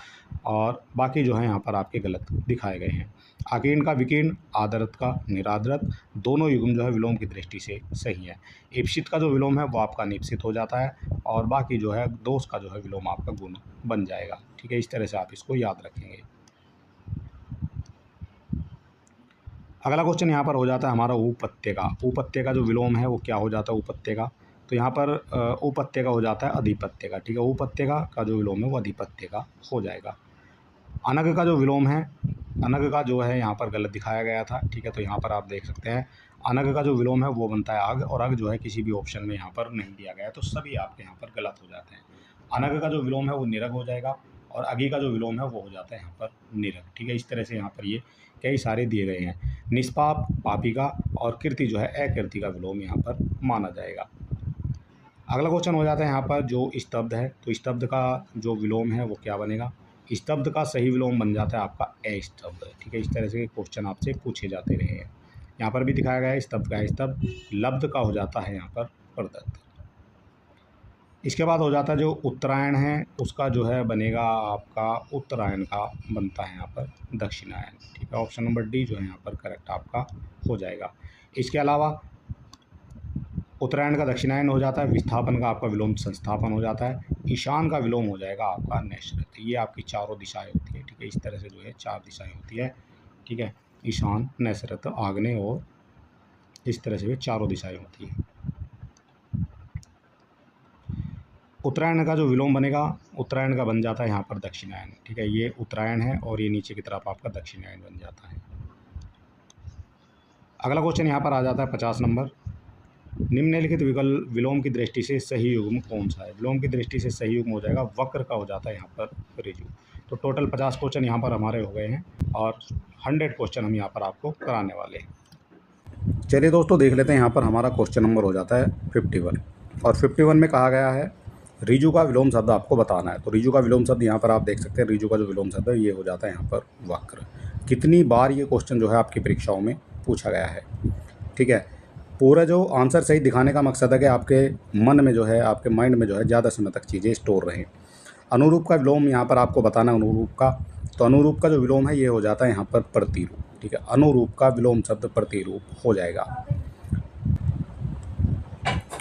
और बाकी जो है यहाँ पर आपके गलत दिखाए गए हैं। आकीर्ण का विकीर्ण, आदृत का निरादृत, दोनों युग्म जो है विलोम की दृष्टि से सही है। ईप्सित का जो विलोम है वो आपका निप्सित हो जाता है, और बाकी जो है दोष का जो है विलोम आपका गुण बन जाएगा। ठीक है, इस तरह से आप इसको याद रखेंगे। अगला क्वेश्चन यहाँ पर हो जाता है हमारा उपपत्य का। उपपत्य का जो विलोम है वो क्या हो जाता है उपपत्य का, तो यहाँ पर उपपत्य का हो जाता है अधिपत्य का। ठीक है, उपपत्य का जो विलोम है वो अधिपत्य का हो जाएगा। अनग का जो विलोम है, अनग का जो है यहाँ पर गलत दिखाया गया था। ठीक है, तो यहाँ पर आप देख सकते हैं अनग का जो विलोम है वो बनता है आग, और अग जो है किसी भी ऑप्शन में यहाँ पर नहीं दिया गया है, तो सभी आपके यहाँ पर गलत हो जाते हैं। अनग का जो विलोम है वो निरग हो जाएगा, और अगी का जो विलोम है वो हो जाता है यहाँ पर निरग। ठीक है, इस तरह से यहाँ पर ये कई सारे दिए गए हैं। निष्पाप पापी का, और कीर्ति जो है अकीर्ति का विलोम यहाँ पर माना जाएगा। अगला क्वेश्चन हो जाता है यहाँ पर जो स्तब्ध है, तो स्तब्ध का जो विलोम है वो क्या बनेगा। स्तब्ध का सही विलोम बन जाता है आपका अस्तब्ध। ठीक है, इस तरह से क्वेश्चन आपसे पूछे जाते रहे हैं। यहाँ पर भी दिखाया गया है स्तब्ध का स्तब्ध, लब्ध का हो जाता है यहाँ पर प्रदत्त। इसके बाद हो जाता है जो उत्तरायण है उसका जो है बनेगा आपका उत्तरायण का बनता है यहाँ पर दक्षिणायन। ठीक है, ऑप्शन नंबर डी जो है यहाँ पर करेक्ट आपका हो जाएगा। इसके अलावा उत्तरायण का दक्षिणायन हो जाता है, विस्थापन का आपका विलोम संस्थापन हो जाता है, ईशान का विलोम हो जाएगा आपका नैश्रत। ये आपकी चारों दिशाएं होती है। ठीक है, इस तरह से जो है चार दिशाएं होती है। ठीक है, ईशान, नैश्रत, आग्नेय, और इस तरह से वे चारों दिशाएं होती हैं। उत्तरायण का जो विलोम बनेगा, उत्तरायण का बन जाता है यहाँ पर दक्षिणायन। ठीक है, ये उत्तरायण है और ये नीचे की तरफ आपका दक्षिणायन बन जाता है। अगला क्वेश्चन यहाँ पर आ जाता है 50 नंबर। निम्नलिखित विलोम की दृष्टि से सही युग्म कौन सा है? विलोम की दृष्टि से सही युग्म हो जाएगा वक्र का, हो जाता है यहाँ पर ऋजु। तो टोटल 50 क्वेश्चन यहाँ पर हमारे हो गए हैं और 100 क्वेश्चन हम यहाँ पर आपको कराने वाले हैं। चलिए दोस्तों, देख लेते हैं। यहाँ पर हमारा क्वेश्चन नंबर हो जाता है 51 और 51 में कहा गया है ऋजु का विलोम शब्द आपको बताना है। तो ऋजु का विलोम शब्द यहाँ पर आप देख सकते हैं, ऋजु का जो विलोम शब्द है ये हो जाता है यहाँ पर वक्र। कितनी बार ये क्वेश्चन जो है आपकी परीक्षाओं में पूछा गया है। ठीक है, पूरा जो आंसर सही दिखाने का मकसद है कि आपके मन में जो है, आपके माइंड में जो है ज़्यादा समय तक चीज़ें स्टोर रहें। अनुरूप का विलोम यहाँ पर आपको बताना है, अनुरूप का। तो अनुरूप का जो विलोम है ये हो जाता है यहाँ पर प्रतिरूप। ठीक है, अनुरूप का विलोम शब्द प्रतिरूप हो जाएगा।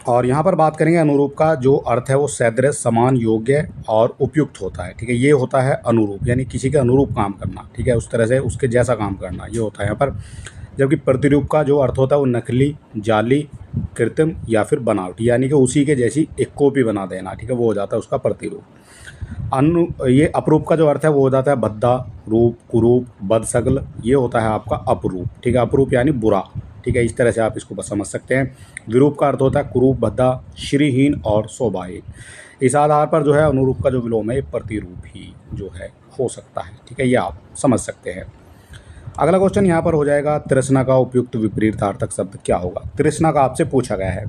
और यहाँ पर बात करेंगे अनुरूप का जो अर्थ है वो सदृश, समान, योग्य और उपयुक्त होता है। ठीक है, ये होता है अनुरूप, यानी किसी के अनुरूप काम करना। ठीक है, उस तरह से उसके जैसा काम करना, ये होता है यहाँ पर। जबकि प्रतिरूप का जो अर्थ होता है वो नकली, जाली, कृत्रिम या फिर बनावटी, यानी कि उसी के जैसी एक कॉपी बना देना। ठीक है, वो हो जाता है उसका प्रतिरूप। ये अपरूप का जो अर्थ है वो हो जाता है भद्दा, रूप, कुरूप, बदशक्ल, ये होता है आपका अपरूप। ठीक है, अपरूप यानी बुरा। ठीक है, इस तरह से आप इसको बस समझ सकते हैं। विरूप का अर्थ होता है कुरूप, भद्दा, श्रीहीन और शोभाहीन। इस आधार पर जो है अनुरूप का जो विलोम है ये प्रतिरूप ही जो है हो सकता है। ठीक है, ये आप समझ सकते हैं। अगला क्वेश्चन यहाँ पर हो जाएगा तृष्णा का उपयुक्त विपरीतार्थक शब्द क्या होगा? तृष्णा का आपसे पूछा गया है।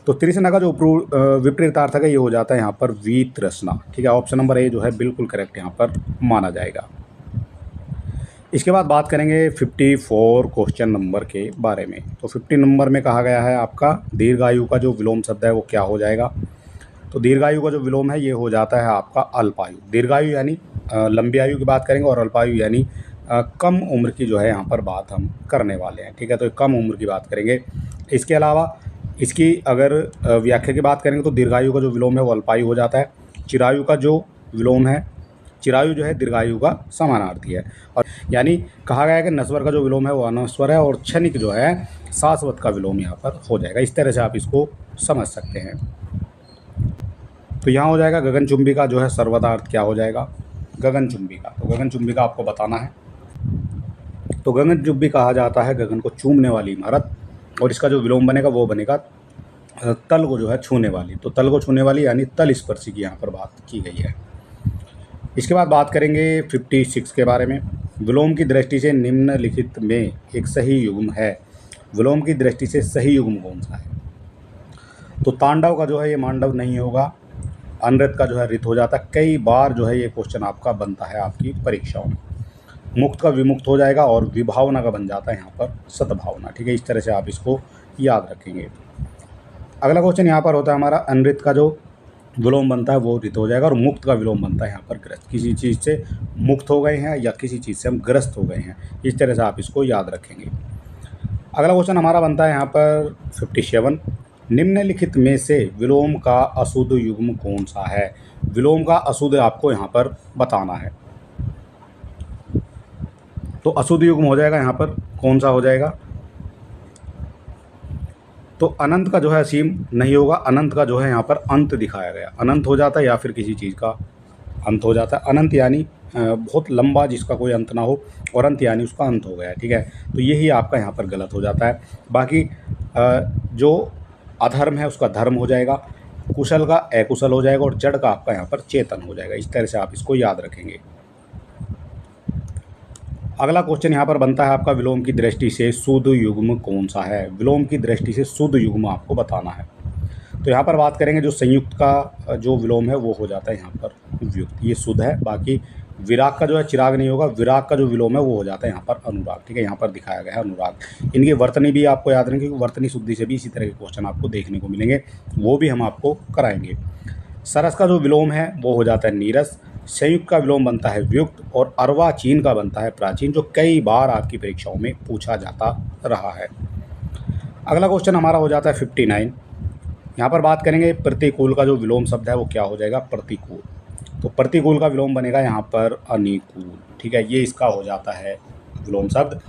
तो तृष्णा का जो विपरीतार्थक है ये हो जाता है यहाँ पर वितृष्णा। ठीक है, ऑप्शन नंबर ए जो है बिल्कुल करेक्ट यहाँ पर माना जाएगा। इसके बाद बात करेंगे 54 क्वेश्चन नंबर के बारे में। तो 50 नंबर में कहा गया है आपका दीर्घायु का जो विलोम शब्द है वो क्या हो जाएगा? तो दीर्घायु का जो विलोम है ये हो जाता है आपका अल्पायु। दीर्घायु यानी लंबी आयु की बात करेंगे और अल्पायु यानी कम उम्र की जो है यहाँ पर बात हम करने वाले हैं। ठीक है, तो कम उम्र की बात करेंगे। इसके अलावा इसकी अगर व्याख्या की बात करेंगे तो दीर्घायु का जो विलोम है वो अल्पायु हो जाता है। चिरायु का जो विलोम है, चिरायु जो है दीर्घायु का समानार्थी है। और यानी कहा गया है कि नश्वर का जो विलोम है वो अनश्वर है और क्षणिक जो है शाश्वत का विलोम यहाँ पर हो जाएगा। इस तरह से आप इसको समझ सकते हैं। तो यहाँ हो जाएगा गगनचुंबी का जो है सर्वदार्थ क्या हो जाएगा? गगनचुंबी का। तो गगनचुंबी का आपको बताना है। तो गगनचुंबी कहा जाता है गगन को चूमने वाली इमारत, और इसका जो विलोम बनेगा वो बनेगा तल को जो है छूने वाली। तो तल को छूने वाली यानी तल स्पर्शी की यहाँ पर बात की गई है। इसके बाद बात करेंगे 56 के बारे में। विलोम की दृष्टि से निम्नलिखित में एक सही युग्म है। विलोम की दृष्टि से सही युग्म कौन सा है? तो तांडव का जो है ये मांडव नहीं होगा, अनृत का जो है रित हो जाता है। कई बार जो है ये क्वेश्चन आपका बनता है आपकी परीक्षाओं में। मुक्त का विमुक्त हो जाएगा और विभावना का बन जाता है यहाँ पर सद्भावना। ठीक है, इस तरह से आप इसको याद रखेंगे। अगला क्वेश्चन यहाँ पर होता है हमारा अनृत का जो विलोम बनता है वो रित हो जाएगा और मुक्त का विलोम बनता है यहाँ पर ग्रस्त। किसी चीज़ से मुक्त हो गए हैं या किसी चीज़ से हम ग्रस्त हो गए हैं, इस तरह से आप इसको याद रखेंगे। अगला क्वेश्चन हमारा बनता है यहाँ पर 57। निम्नलिखित में से विलोम का अशुद्ध युग्म कौन सा है? विलोम का अशुद्ध आपको यहाँ पर बताना है। तो अशुद्ध युग्म हो जाएगा यहाँ पर कौन सा हो जाएगा? तो अनंत का जो है असीम नहीं होगा, अनंत का जो है यहाँ पर अंत दिखाया गया। अनंत हो जाता है या फिर किसी चीज़ का अंत हो जाता है। अनंत यानी बहुत लंबा जिसका कोई अंत ना हो, और अंत यानी उसका अंत हो गया। ठीक है, तो यही आपका यहाँ पर गलत हो जाता है। बाकी जो अधर्म है उसका धर्म हो जाएगा, कुशल का अकुशल हो जाएगा और जड़ का आपका यहाँ पर चेतन हो जाएगा। इस तरह से आप इसको याद रखेंगे। अगला क्वेश्चन यहाँ पर बनता है आपका विलोम की दृष्टि से शुद्ध युग्म कौन सा है? विलोम की दृष्टि से शुद्ध युग्म आपको बताना है। तो यहाँ पर बात करेंगे जो संयुक्त का जो विलोम है वो हो जाता है यहाँ पर व्युक्त, ये शुद्ध है। बाकी विराग का जो है चिराग नहीं होगा, विराग का जो विलोम है वो हो जाता है यहाँ पर अनुराग। ठीक है, यहाँ पर दिखाया गया है अनुराग। इनकी वर्तनी भी आपको याद रखेंगे, क्योंकि वर्तनी शुद्धि से भी इसी तरह के क्वेश्चन आपको देखने को मिलेंगे, वो भी हम आपको कराएंगे। सरस का जो विलोम है वो हो जाता है नीरस, संयुक्त का विलोम बनता है व्युक्त और अर्वाचीन का बनता है प्राचीन, जो कई बार आपकी परीक्षाओं में पूछा जाता रहा है। अगला क्वेश्चन हमारा हो जाता है 59। यहाँ पर बात करेंगे प्रतिकूल का जो विलोम शब्द है वो क्या हो जाएगा? प्रतिकूल। तो प्रतिकूल का विलोम बनेगा यहाँ पर अनिकूल। ठीक है, ये इसका हो जाता है विलोम शब्द।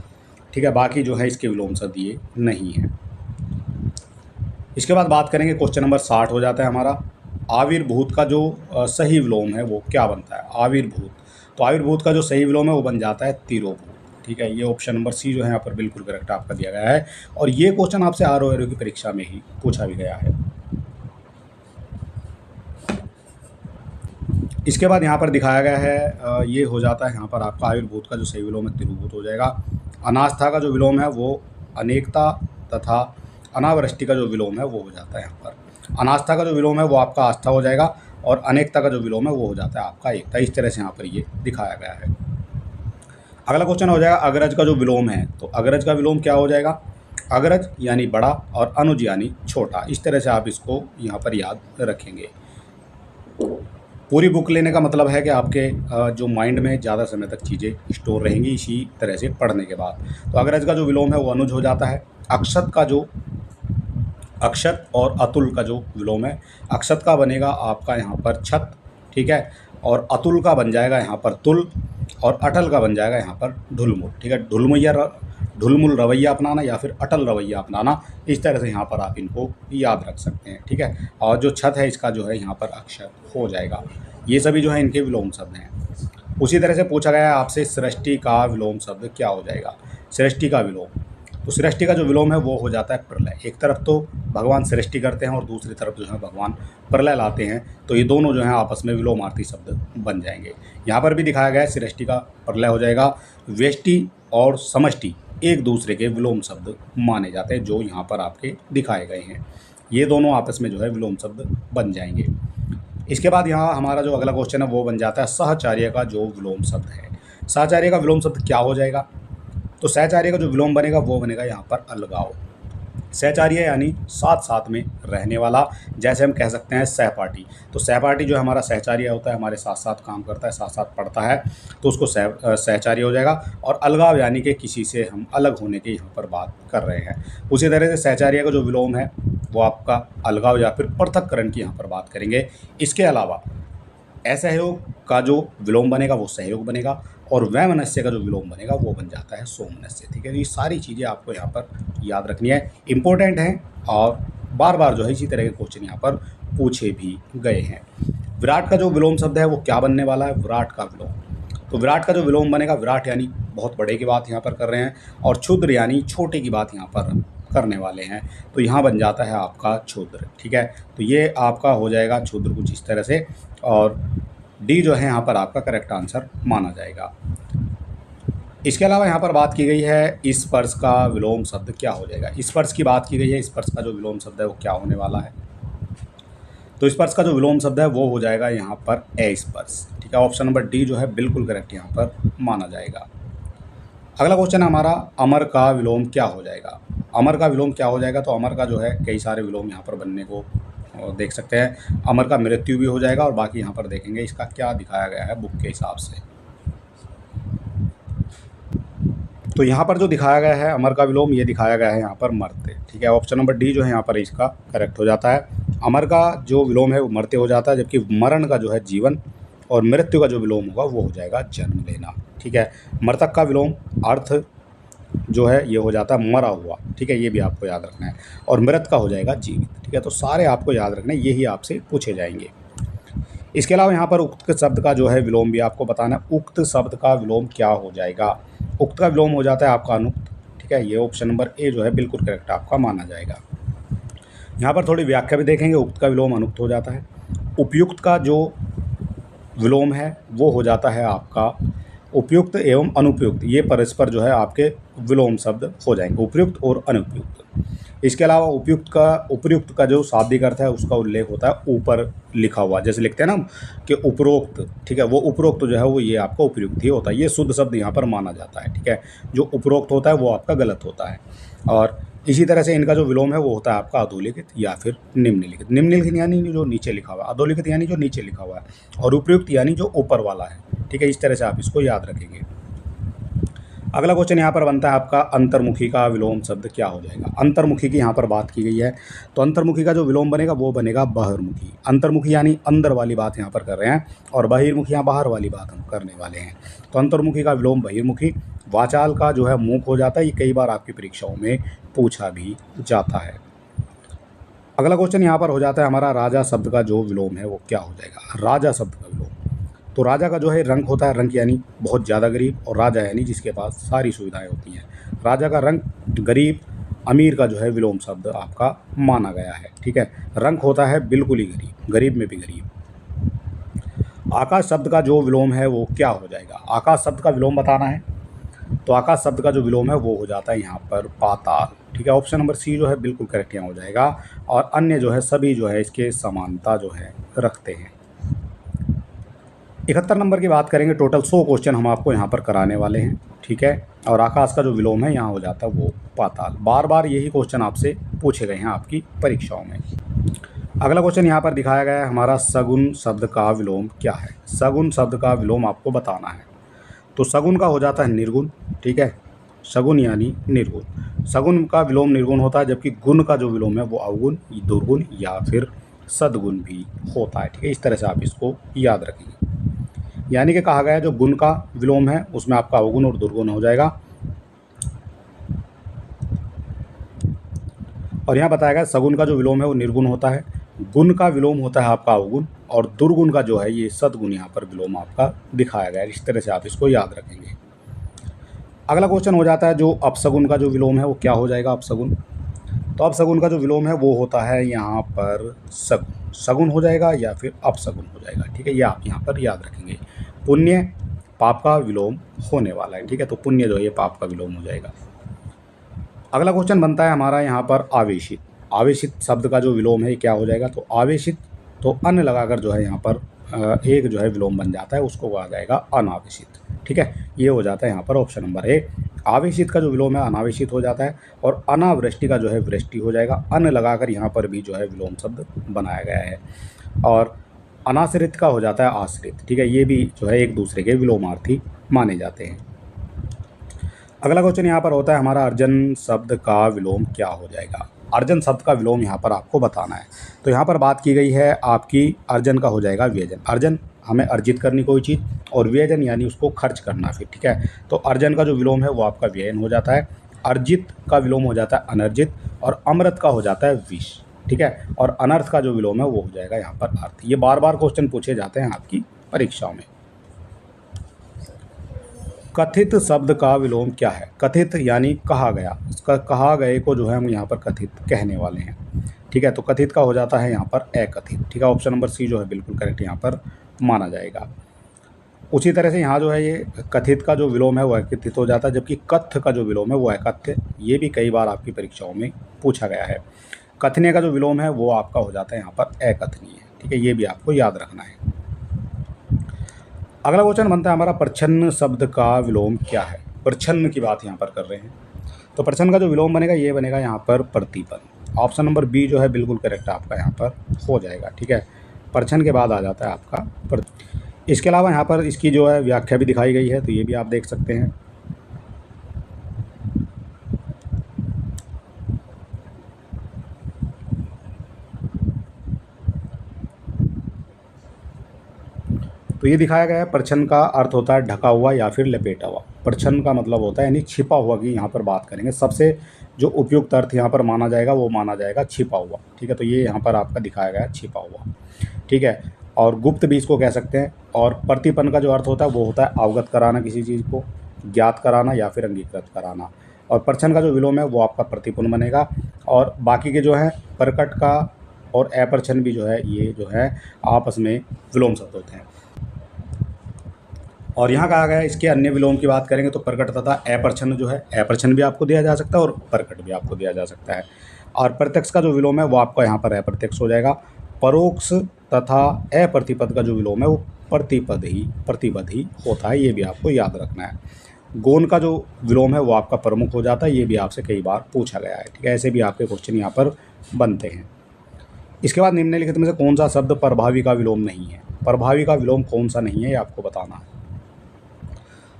ठीक है, बाकी जो है इसके विलोम शब्द ये नहीं है। इसके बाद बात करेंगे क्वेश्चन नंबर 60 हो जाता है हमारा। आविर्भूत का जो सही विलोम है वो क्या बनता है, आविर्भूत। तो आविर्भूत का जो सही विलोम है वो बन जाता है तिरोभूत। ठीक है, ये ऑप्शन नंबर सी जो है यहाँ पर बिल्कुल करेक्ट आपका दिया गया है, और ये क्वेश्चन आपसे आरओ की परीक्षा में ही पूछा भी गया है। इसके बाद यहाँ पर दिखाया गया है, ये हो जाता है यहाँ पर आपका आयुर्भूत का जो सही विलोम है तिरुभूत हो जाएगा। अनास्था का जो विलोम है वो अनेकता तथा अनावृष्टि का जो विलोम है वो हो जाता है यहाँ पर। अनास्था का जो विलोम है वो आपका आस्था हो जाएगा, और अनेकता का जो विलोम है वो हो जाता है आपका एकता। इस तरह से यहाँ पर ये दिखाया गया है। अगला क्वेश्चन हो जाएगा अग्रज का जो विलोम है, तो अग्रज का विलोम क्या हो जाएगा, अग्रज यानी बड़ा और अनुज यानी छोटा। इस तरह से आप इसको यहाँ पर याद रखेंगे। पूरी बुक लेने का मतलब है कि आपके जो माइंड में ज़्यादा समय तक चीज़ें स्टोर रहेंगी इसी तरह से पढ़ने के बाद। तो अग्रज का जो विलोम है वो अनुज हो जाता है। अक्षत और अतुल का जो विलोम है, अक्षत का बनेगा आपका यहाँ पर छत, ठीक है, और अतुल का बन जाएगा यहाँ पर तुल, और अटल का बन जाएगा यहाँ पर ढुलमुल। ठीक है, ढुलमुल रवैया अपनाना या फिर अटल रवैया अपनाना, इस तरह से यहाँ पर आप इनको याद रख सकते हैं। ठीक है, और जो छत है इसका जो है यहाँ पर अक्षर हो जाएगा। ये सभी जो है इनके विलोम शब्द हैं। उसी तरह से पूछा गया है आपसे सृष्टि का विलोम शब्द क्या हो जाएगा, सृष्टि का विलोम। तो सृष्टि का जो विलोम है वो हो जाता है प्रलय। एक तरफ तो भगवान सृष्टि करते हैं और दूसरी तरफ जो है भगवान प्रलय लाते हैं, तो ये दोनों जो हैं आपस में विलोमार्थी शब्द बन जाएंगे। यहाँ पर भी दिखाया गया है सृष्टि का प्रलय हो जाएगा। व्यष्टि और समष्टि एक दूसरे के विलोम शब्द माने जाते हैं, जो यहाँ पर आपके दिखाए गए हैं। ये दोनों आपस में जो है विलोम शब्द बन जाएंगे। इसके बाद यहाँ हमारा जो अगला क्वेश्चन है वो बन जाता है सहचार्य का जो विलोम शब्द है। सहचार्य का विलोम शब्द क्या हो जाएगा, तो सहचार्य का जो विलोम बनेगा वो बनेगा यहाँ पर अलगाव। सहचार्य यानी साथ साथ में रहने वाला, जैसे हम कह सकते हैं सहपाठी। तो सहपाठी जो हमारा सहचार्य होता है, हमारे साथ साथ काम करता है, साथ साथ पढ़ता है, तो उसको सहचार्य हो जाएगा। और अलगाव यानी कि किसी से हम अलग होने की यहाँ पर बात कर रहे हैं। उसी तरह से सहचार्य का जो विलोम है वो आपका अलगाव या फिर पृथक्करण की यहाँ पर बात करेंगे। इसके अलावा असहयोग का जो विलोम बनेगा वो सहयोग बनेगा, और वैमनस्य का जो विलोम बनेगा वो बन जाता है सोमनस्य। ठीक है, तो ये सारी चीज़ें आपको यहाँ पर याद रखनी है, इंपॉर्टेंट हैं, और बार बार जो है इसी तरह के क्वेश्चन यहाँ पर पूछे भी गए हैं। विराट का जो विलोम शब्द है वो क्या बनने वाला है, विराट का विलोम। तो विराट का जो विलोम बनेगा, विराट यानी बहुत बड़े की बात यहाँ पर कर रहे हैं, और क्षुद्र यानी छोटे की बात यहाँ पर करने वाले हैं, तो यहाँ बन जाता है आपका क्षुद्र। ठीक है, तो ये आपका हो जाएगा क्षुद्र कुछ इस तरह से, और डी जो है यहाँ पर आपका करेक्ट आंसर माना जाएगा। इसके अलावा यहाँ पर बात की गई है स्पर्श का विलोम शब्द क्या हो जाएगा। स्पर्श की बात की गई है, स्पर्श का जो विलोम शब्द है वो क्या होने वाला है, तो स्पर्श का जो विलोम शब्द है वो हो जाएगा यहाँ पर अस्पर्श। ठीक है, ऑप्शन नंबर डी जो है बिल्कुल करेक्ट यहाँ पर माना जाएगा। अगला क्वेश्चन है हमारा अमर का विलोम क्या हो जाएगा। अमर का विलोम क्या हो जाएगा, तो अमर का जो है कई सारे विलोम यहाँ पर बनने को देख सकते हैं। अमर का मृत्यु भी हो जाएगा, और बाकी यहाँ पर देखेंगे इसका क्या दिखाया गया है बुक के हिसाब से। तो यहाँ पर जो दिखाया गया है अमर का विलोम, ये दिखाया गया है यहाँ पर मरते। ठीक है, ऑप्शन नंबर डी जो है यहाँ पर इसका करेक्ट हो जाता है। अमर का जो विलोम है वो मरते हो जाता है, जबकि मरण का जो है जीवन, और मृत्यु का जो विलोम होगा वो हो जाएगा जन्म लेना। ठीक है, मृतक का विलोम अर्थ जो है ये हो जाता है मरा हुआ। ठीक है, ये भी आपको याद रखना है, और मृत का हो जाएगा जीवित। ठीक है, तो सारे आपको याद रखना है, यही आपसे पूछे जाएंगे। इसके अलावा यहाँ पर उक्त शब्द का जो है विलोम भी आपको बताना है। उक्त शब्द का विलोम क्या हो जाएगा, उक्त का विलोम हो जाता है आपका अनुक्त। ठीक है, ये ऑप्शन नंबर ए जो है बिल्कुल करेक्ट आपका माना जाएगा। यहाँ पर थोड़ी व्याख्या भी देखेंगे। उक्त का विलोम अनुक्त हो जाता है। उपयुक्त का जो विलोम है वो हो जाता है आपका उपयुक्त एवं अनुपयुक्त, ये परस्पर जो है आपके विलोम शब्द हो जाएंगे, उपयुक्त और अनुपयुक्त। इसके अलावा उपयुक्त का जो शाब्दिक अर्थ है उसका उल्लेख होता है ऊपर लिखा हुआ, जैसे लिखते हैं ना कि उपरोक्त। ठीक है, वो उपरोक्त जो है वो ये आपका उपयुक्त ही होता है, ये शुद्ध शब्द यहाँ पर माना जाता है। ठीक है, जो उपरोक्त होता है वो आपका गलत होता है। और इसी तरह से इनका जो विलोम है वो होता है आपका अधोलिखित या फिर निम्नलिखित। निम्नलिखित यानी जो नीचे लिखा हुआ है, अधोलिखित यानी जो नीचे लिखा हुआ है, और उपयुक्त यानी जो ऊपर वाला है। ठीक है, इस तरह से आप इसको याद रखेंगे। अगला क्वेश्चन यहाँ पर बनता है आपका अंतर्मुखी का विलोम शब्द क्या हो जाएगा। अंतर्मुखी की यहाँ पर बात की गई है, तो अंतर्मुखी का जो विलोम बनेगा वो बनेगा बहिर्मुखी। अंतर्मुखी यानी अंदर वाली बात यहाँ पर कर रहे हैं, और बहिर्मुखी यहाँ बाहर वाली बात हम करने वाले हैं। तो अंतर्मुखी का विलोम बहिर्मुखी। वाचाल का जो है मूक हो जाता है, ये कई बार आपकी परीक्षाओं में पूछा भी जाता है। अगला क्वेश्चन यहाँ पर हो जाता है हमारा, राजा शब्द का जो विलोम है वो क्या हो जाएगा। राजा शब्द का विलोम, तो राजा का जो है रंक होता है, रंक यानी बहुत ज़्यादा गरीब, और राजा यानी जिसके पास सारी सुविधाएं होती हैं। राजा का रंक गरीब, अमीर का जो है विलोम शब्द आपका माना गया है। ठीक है, रंक होता है बिल्कुल ही गरीब, गरीब में भी गरीब। आकाश शब्द का जो विलोम है वो क्या हो जाएगा। आकाश शब्द का विलोम बताना है, तो आकाश शब्द का जो विलोम है वो हो जाता है यहाँ पर पाताल। ठीक है, ऑप्शन नंबर सी जो है बिल्कुल करेक्ट यहाँ हो जाएगा, और अन्य जो है सभी जो है इसके समानता जो है रखते हैं। 71 नंबर की बात करेंगे, टोटल 100 क्वेश्चन हम आपको यहाँ पर कराने वाले हैं। ठीक है, और आकाश का जो विलोम है यहाँ हो जाता है वो पाताल। बार बार यही क्वेश्चन आपसे पूछे गए हैं आपकी परीक्षाओं में। अगला क्वेश्चन यहाँ पर दिखाया गया है हमारा, सगुन शब्द का विलोम क्या है। सगुन शब्द का विलोम आपको बताना है, तो सगुन का हो जाता है निर्गुण। ठीक है, सगुन यानी निर्गुण। सगुन का विलोम निर्गुण होता है, जबकि गुण का जो विलोम है वो अवगुण, दुर्गुण या फिर सद्गुण भी होता है। ठीक है, इस तरह से आप इसको याद रखेंगे। यानी कि कहा गया है जो गुण का विलोम है उसमें आपका अवगुण और दुर्गुण हो जाएगा, और यहाँ बताया गया सगुन का जो विलोम है वो निर्गुण होता है, गुण का विलोम होता है आपका अवगुण, और दुर्गुण का जो है ये सद्गुण यहाँ पर विलोम आपका दिखाया गया है। इस तरह से आप इसको याद रखेंगे। अगला क्वेश्चन हो जाता है जो अपसगुन का जो विलोम है वो क्या हो जाएगा। अपसगुन, तो अपसगुन का जो विलोम है वो होता है यहाँ पर सगुन। सगुन हो जाएगा या फिर अपसगुन हो जाएगा। ठीक है, ये आप यहाँ पर याद रखेंगे। पुण्य पाप का विलोम होने वाला है। ठीक है, तो पुण्य जो है ये पाप का विलोम हो जाएगा। अगला क्वेश्चन बनता है हमारा यहाँ पर आवेशित। आवेशित शब्द का जो विलोम है क्या हो जाएगा। तो आवेशित, तो अन्न लगाकर जो है यहाँ पर एक जो है विलोम बन जाता है, उसको कहा जाएगा अनावेशित। ठीक है, ये हो जाता है यहाँ पर ऑप्शन नंबर ए। आवेशित का जो विलोम है अनावेशित हो जाता है, और अनावृष्टि का जो है वृष्टि हो जाएगा। अन्न लगाकर यहाँ पर भी जो है विलोम शब्द बनाया गया है, और अनाश्रित का हो जाता है आश्रित। ठीक है, ये भी जो है एक दूसरे के विलोमार्थी माने जाते हैं। अगला क्वेश्चन यहाँ पर होता है हमारा, अर्जन शब्द का विलोम क्या हो जाएगा। अर्जन शब्द का विलोम यहाँ पर आपको बताना है, तो यहाँ पर बात की गई है आपकी, अर्जन का हो जाएगा व्यजन। अर्जन हमें अर्जित करनी कोई चीज़, और व्यजन यानी उसको खर्च करना फिर। ठीक है, तो अर्जन का जो विलोम है वो आपका व्ययन हो जाता है। अर्जित का विलोम हो जाता है अनर्जित, और अमृत का हो जाता है विष। ठीक है, और अनर्थ का जो विलोम है वो हो जाएगा यहाँ पर अर्थ। ये बार बार क्वेश्चन पूछे जाते हैं आपकी परीक्षाओं में। कथित शब्द का विलोम क्या है। कथित यानी कहा गया, उसका कहा गए को जो है हम यहाँ पर कथित कहने वाले हैं। ठीक है, तो कथित का हो जाता है यहाँ पर अकथित। ठीक है, ऑप्शन नंबर सी जो है बिल्कुल करेक्ट यहाँ पर माना जाएगा। उसी तरह से यहाँ जो है ये कथित का जो विलोम है वो अकथित हो जाता है, जबकि कथ्य का जो विलोम है वो अकथ्य। ये भी कई बार आपकी परीक्षाओं में पूछा गया है। कथनीय का जो विलोम है वो आपका हो जाता है यहाँ पर अकथनीय। ठीक है, ये भी आपको याद रखना है। अगला क्वेश्चन बनता है हमारा, प्रच्छन्न शब्द का विलोम क्या है। प्रच्छन्न की बात यहाँ पर कर रहे हैं, तो प्रच्छन्न का जो विलोम बनेगा ये बनेगा यहाँ पर प्रतिपन्न। ऑप्शन नंबर बी जो है बिल्कुल करेक्ट आपका यहाँ पर हो जाएगा। ठीक है, प्रच्छन्न के बाद आ जाता है आपका इसके अलावा यहाँ पर इसकी जो है व्याख्या भी दिखाई गई है, तो ये भी आप देख सकते हैं। तो ये दिखाया गया है, प्रच्छन्न का अर्थ होता है ढका हुआ या फिर लपेटा हुआ। प्रच्छन्न का मतलब होता है यानी छिपा हुआ की यहाँ पर बात करेंगे। सबसे जो उपयुक्त अर्थ यहाँ पर माना जाएगा वो माना जाएगा छिपा हुआ। ठीक है, तो ये यहाँ पर आपका दिखाया गया है छिपा हुआ। ठीक है, और गुप्त भी इसको कह सकते हैं। और प्रतिपन्न का जो अर्थ होता है वो होता है अवगत कराना, किसी चीज़ को ज्ञात कराना या फिर अंगीकृत कराना। और प्रच्छन्न का जो विलोम है वो आपका प्रतिपन्न बनेगा। और बाकी के जो है प्रकट का और अप्रच्छन्न भी जो है ये जो है आपस में विलोम शब्द होते हैं। और यहाँ कहा गया है इसके अन्य विलोम की बात करेंगे तो प्रकट तथा अप्रच्छन्न जो है, अप्रच्छन्न भी आपको दिया जा सकता है और प्रकट भी आपको दिया जा सकता है। और प्रत्यक्ष का जो विलोम है वो आपका यहाँ पर अप्रत्यक्ष हो जाएगा। परोक्ष तथा अप्रतिपद का जो विलोम है वो प्रतिपद ही होता है, ये भी आपको याद रखना है। गौण का जो विलोम है वो आपका प्रमुख हो जाता है, ये भी आपसे कई बार पूछा गया है। ठीक है, ऐसे भी आपके क्वेश्चन यहाँ पर बनते हैं। इसके बाद निम्नलिखित में से कौन सा शब्द प्रभावी का विलोम नहीं है। प्रभावी का विलोम कौन सा नहीं है ये आपको बताना है।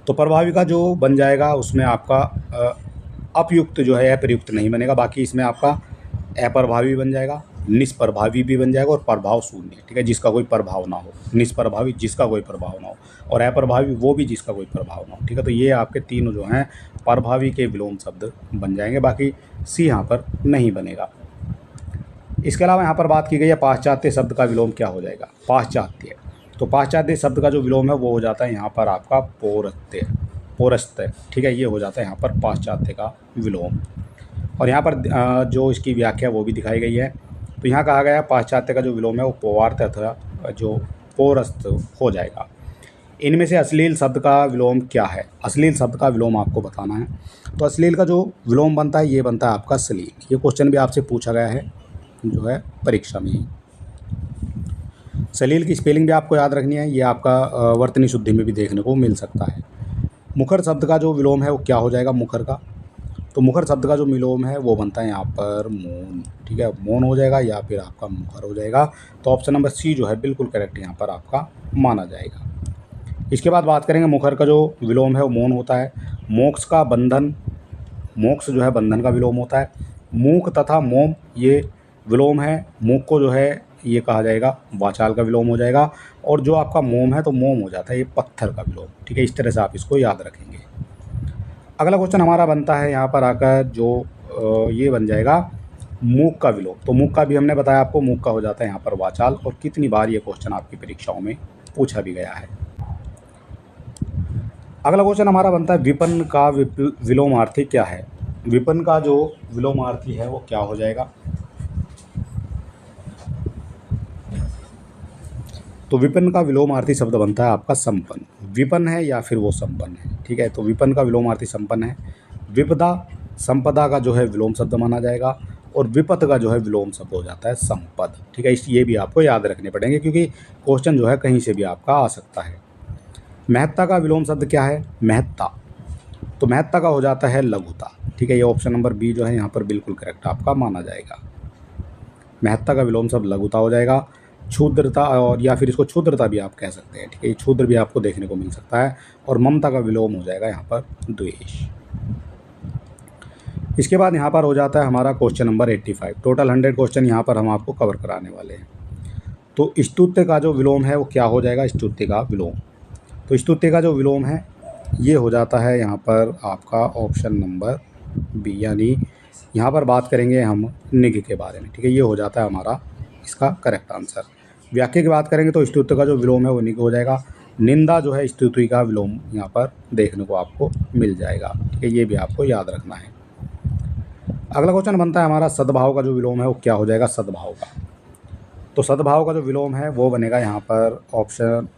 तो प्रभावी का जो बन जाएगा उसमें आपका अपयुक्त जो है अप्रयुक्त नहीं बनेगा, बाकी इसमें आपका अप्रभावी बन जाएगा, निष्प्रभावी भी बन जाएगा और प्रभाव शून्य। ठीक है, जिसका कोई प्रभाव ना हो। निष्प्रभावी जिसका कोई प्रभाव ना हो, और अप्रभावी वो भी जिसका कोई प्रभाव ना हो। ठीक है, तो ये आपके तीनों जो हैं प्रभावी के विलोम शब्द बन जाएंगे, बाकी सी यहाँ पर नहीं बनेगा। इसके अलावा यहाँ पर बात की गई है पाश्चात्य शब्द का विलोम क्या हो जाएगा, पाश्चात्य। तो पाश्चात्य शब्द का जो विलोम है वो हो जाता है यहाँ पर आपका पौरस्त्य, पौरस्त्य, ठीक है, ये हो जाता है यहाँ पर पाश्चात्य का विलोम। और यहाँ पर जो इसकी व्याख्या वो भी दिखाई गई है। तो यहाँ कहा गया है पाश्चात्य का जो विलोम है वो पौवार्त अथवा जो पौरस्त्य हो जाएगा। इनमें से अश्लील शब्द का विलोम क्या है, अश्लील शब्द का विलोम आपको बताना है। तो अश्लील का जो विलोम बनता है ये बनता है आपका श्लील। ये क्वेश्चन भी आपसे पूछा गया है जो है परीक्षा में ही। श्लील की स्पेलिंग भी आपको याद रखनी है, ये आपका वर्तनी शुद्धि में भी देखने को मिल सकता है। मुखर शब्द का जो विलोम है वो क्या हो जाएगा, मुखर का। तो मुखर शब्द का जो विलोम है वो बनता है यहाँ पर मौन, ठीक है, मौन हो जाएगा या फिर आपका मुखर हो जाएगा। तो ऑप्शन नंबर सी जो है बिल्कुल करेक्ट यहाँ पर आपका माना जाएगा। इसके बाद बात करेंगे मुखर का जो विलोम है वो मौन होता है। मोक्ष का बंधन, मोक्ष जो है बंधन का विलोम होता है। मूक तथा मोम ये विलोम है। मूक को जो है ये कहा जाएगा वाचाल का विलोम हो जाएगा। और जो आपका मोम है तो मोम हो जाता है ये पत्थर का विलोम, ठीक है, इस तरह से आप इसको याद रखेंगे। अगला क्वेश्चन हमारा बनता है यहाँ पर आकर जो ये बन जाएगा मूक का विलोम। तो मूक का भी हमने बताया आपको, मूक का हो जाता है यहाँ पर वाचाल। और कितनी बार ये क्वेश्चन आपकी परीक्षाओं में पूछा भी गया है। अगला क्वेश्चन हमारा बनता है विपन्न का विलोमार्थी क्या है। विपन्न का जो विलोमार्थी है वो क्या हो जाएगा। तो विपन्न का विलोमार्थी शब्द बनता है आपका संपन्न। विपन्न है या फिर वो संपन्न है, ठीक है। तो विपन्न का विलोमार्थी संपन्न है। विपदा, संपदा का जो है विलोम शब्द माना जाएगा। और विपत का जो है विलोम शब्द हो जाता है संपद, ठीक है। ये भी आपको याद रखने पड़ेंगे क्योंकि क्वेश्चन जो है कहीं से भी आपका आ सकता है। महत्ता का विलोम शब्द क्या है, महत्ता। तो महत्ता का हो जाता है लघुता, ठीक है। ये ऑप्शन नंबर बी जो है यहाँ पर बिल्कुल करेक्ट आपका माना जाएगा। महत्ता का विलोम शब्द लघुता हो जाएगा। क्षुद्रता, और या फिर इसको क्षुद्रता भी आप कह सकते हैं, ठीक है, ये क्षुद्र भी आपको देखने को मिल सकता है। और ममता का विलोम हो जाएगा यहाँ पर द्वेष। इसके बाद यहाँ पर हो जाता है हमारा क्वेश्चन नंबर 85। टोटल 100 क्वेश्चन यहाँ पर हम आपको कवर कराने वाले हैं। तो स्तुत्य का जो विलोम है वो क्या हो जाएगा, स्तुत्य का विलोम। तो स्तुत्य का जो विलोम है ये हो जाता है यहाँ पर आपका ऑप्शन नंबर बी, यानी यहाँ पर बात करेंगे हम निग के बारे में, ठीक है। ये हो जाता है हमारा इसका करेक्ट आंसर। व्याख्या की बात करेंगे तो स्तुत्य का जो विलोम है वो निग हो जाएगा। निंदा जो है स्तुति का विलोम यहाँ पर देखने को आपको मिल जाएगा, ठीक है, ये भी आपको याद रखना है। अगला क्वेश्चन बनता है हमारा सद्भाव का जो विलोम है वो क्या हो जाएगा, सद्भाव का। तो सद्भाव का जो विलोम है वो बनेगा यहाँ पर ऑप्शन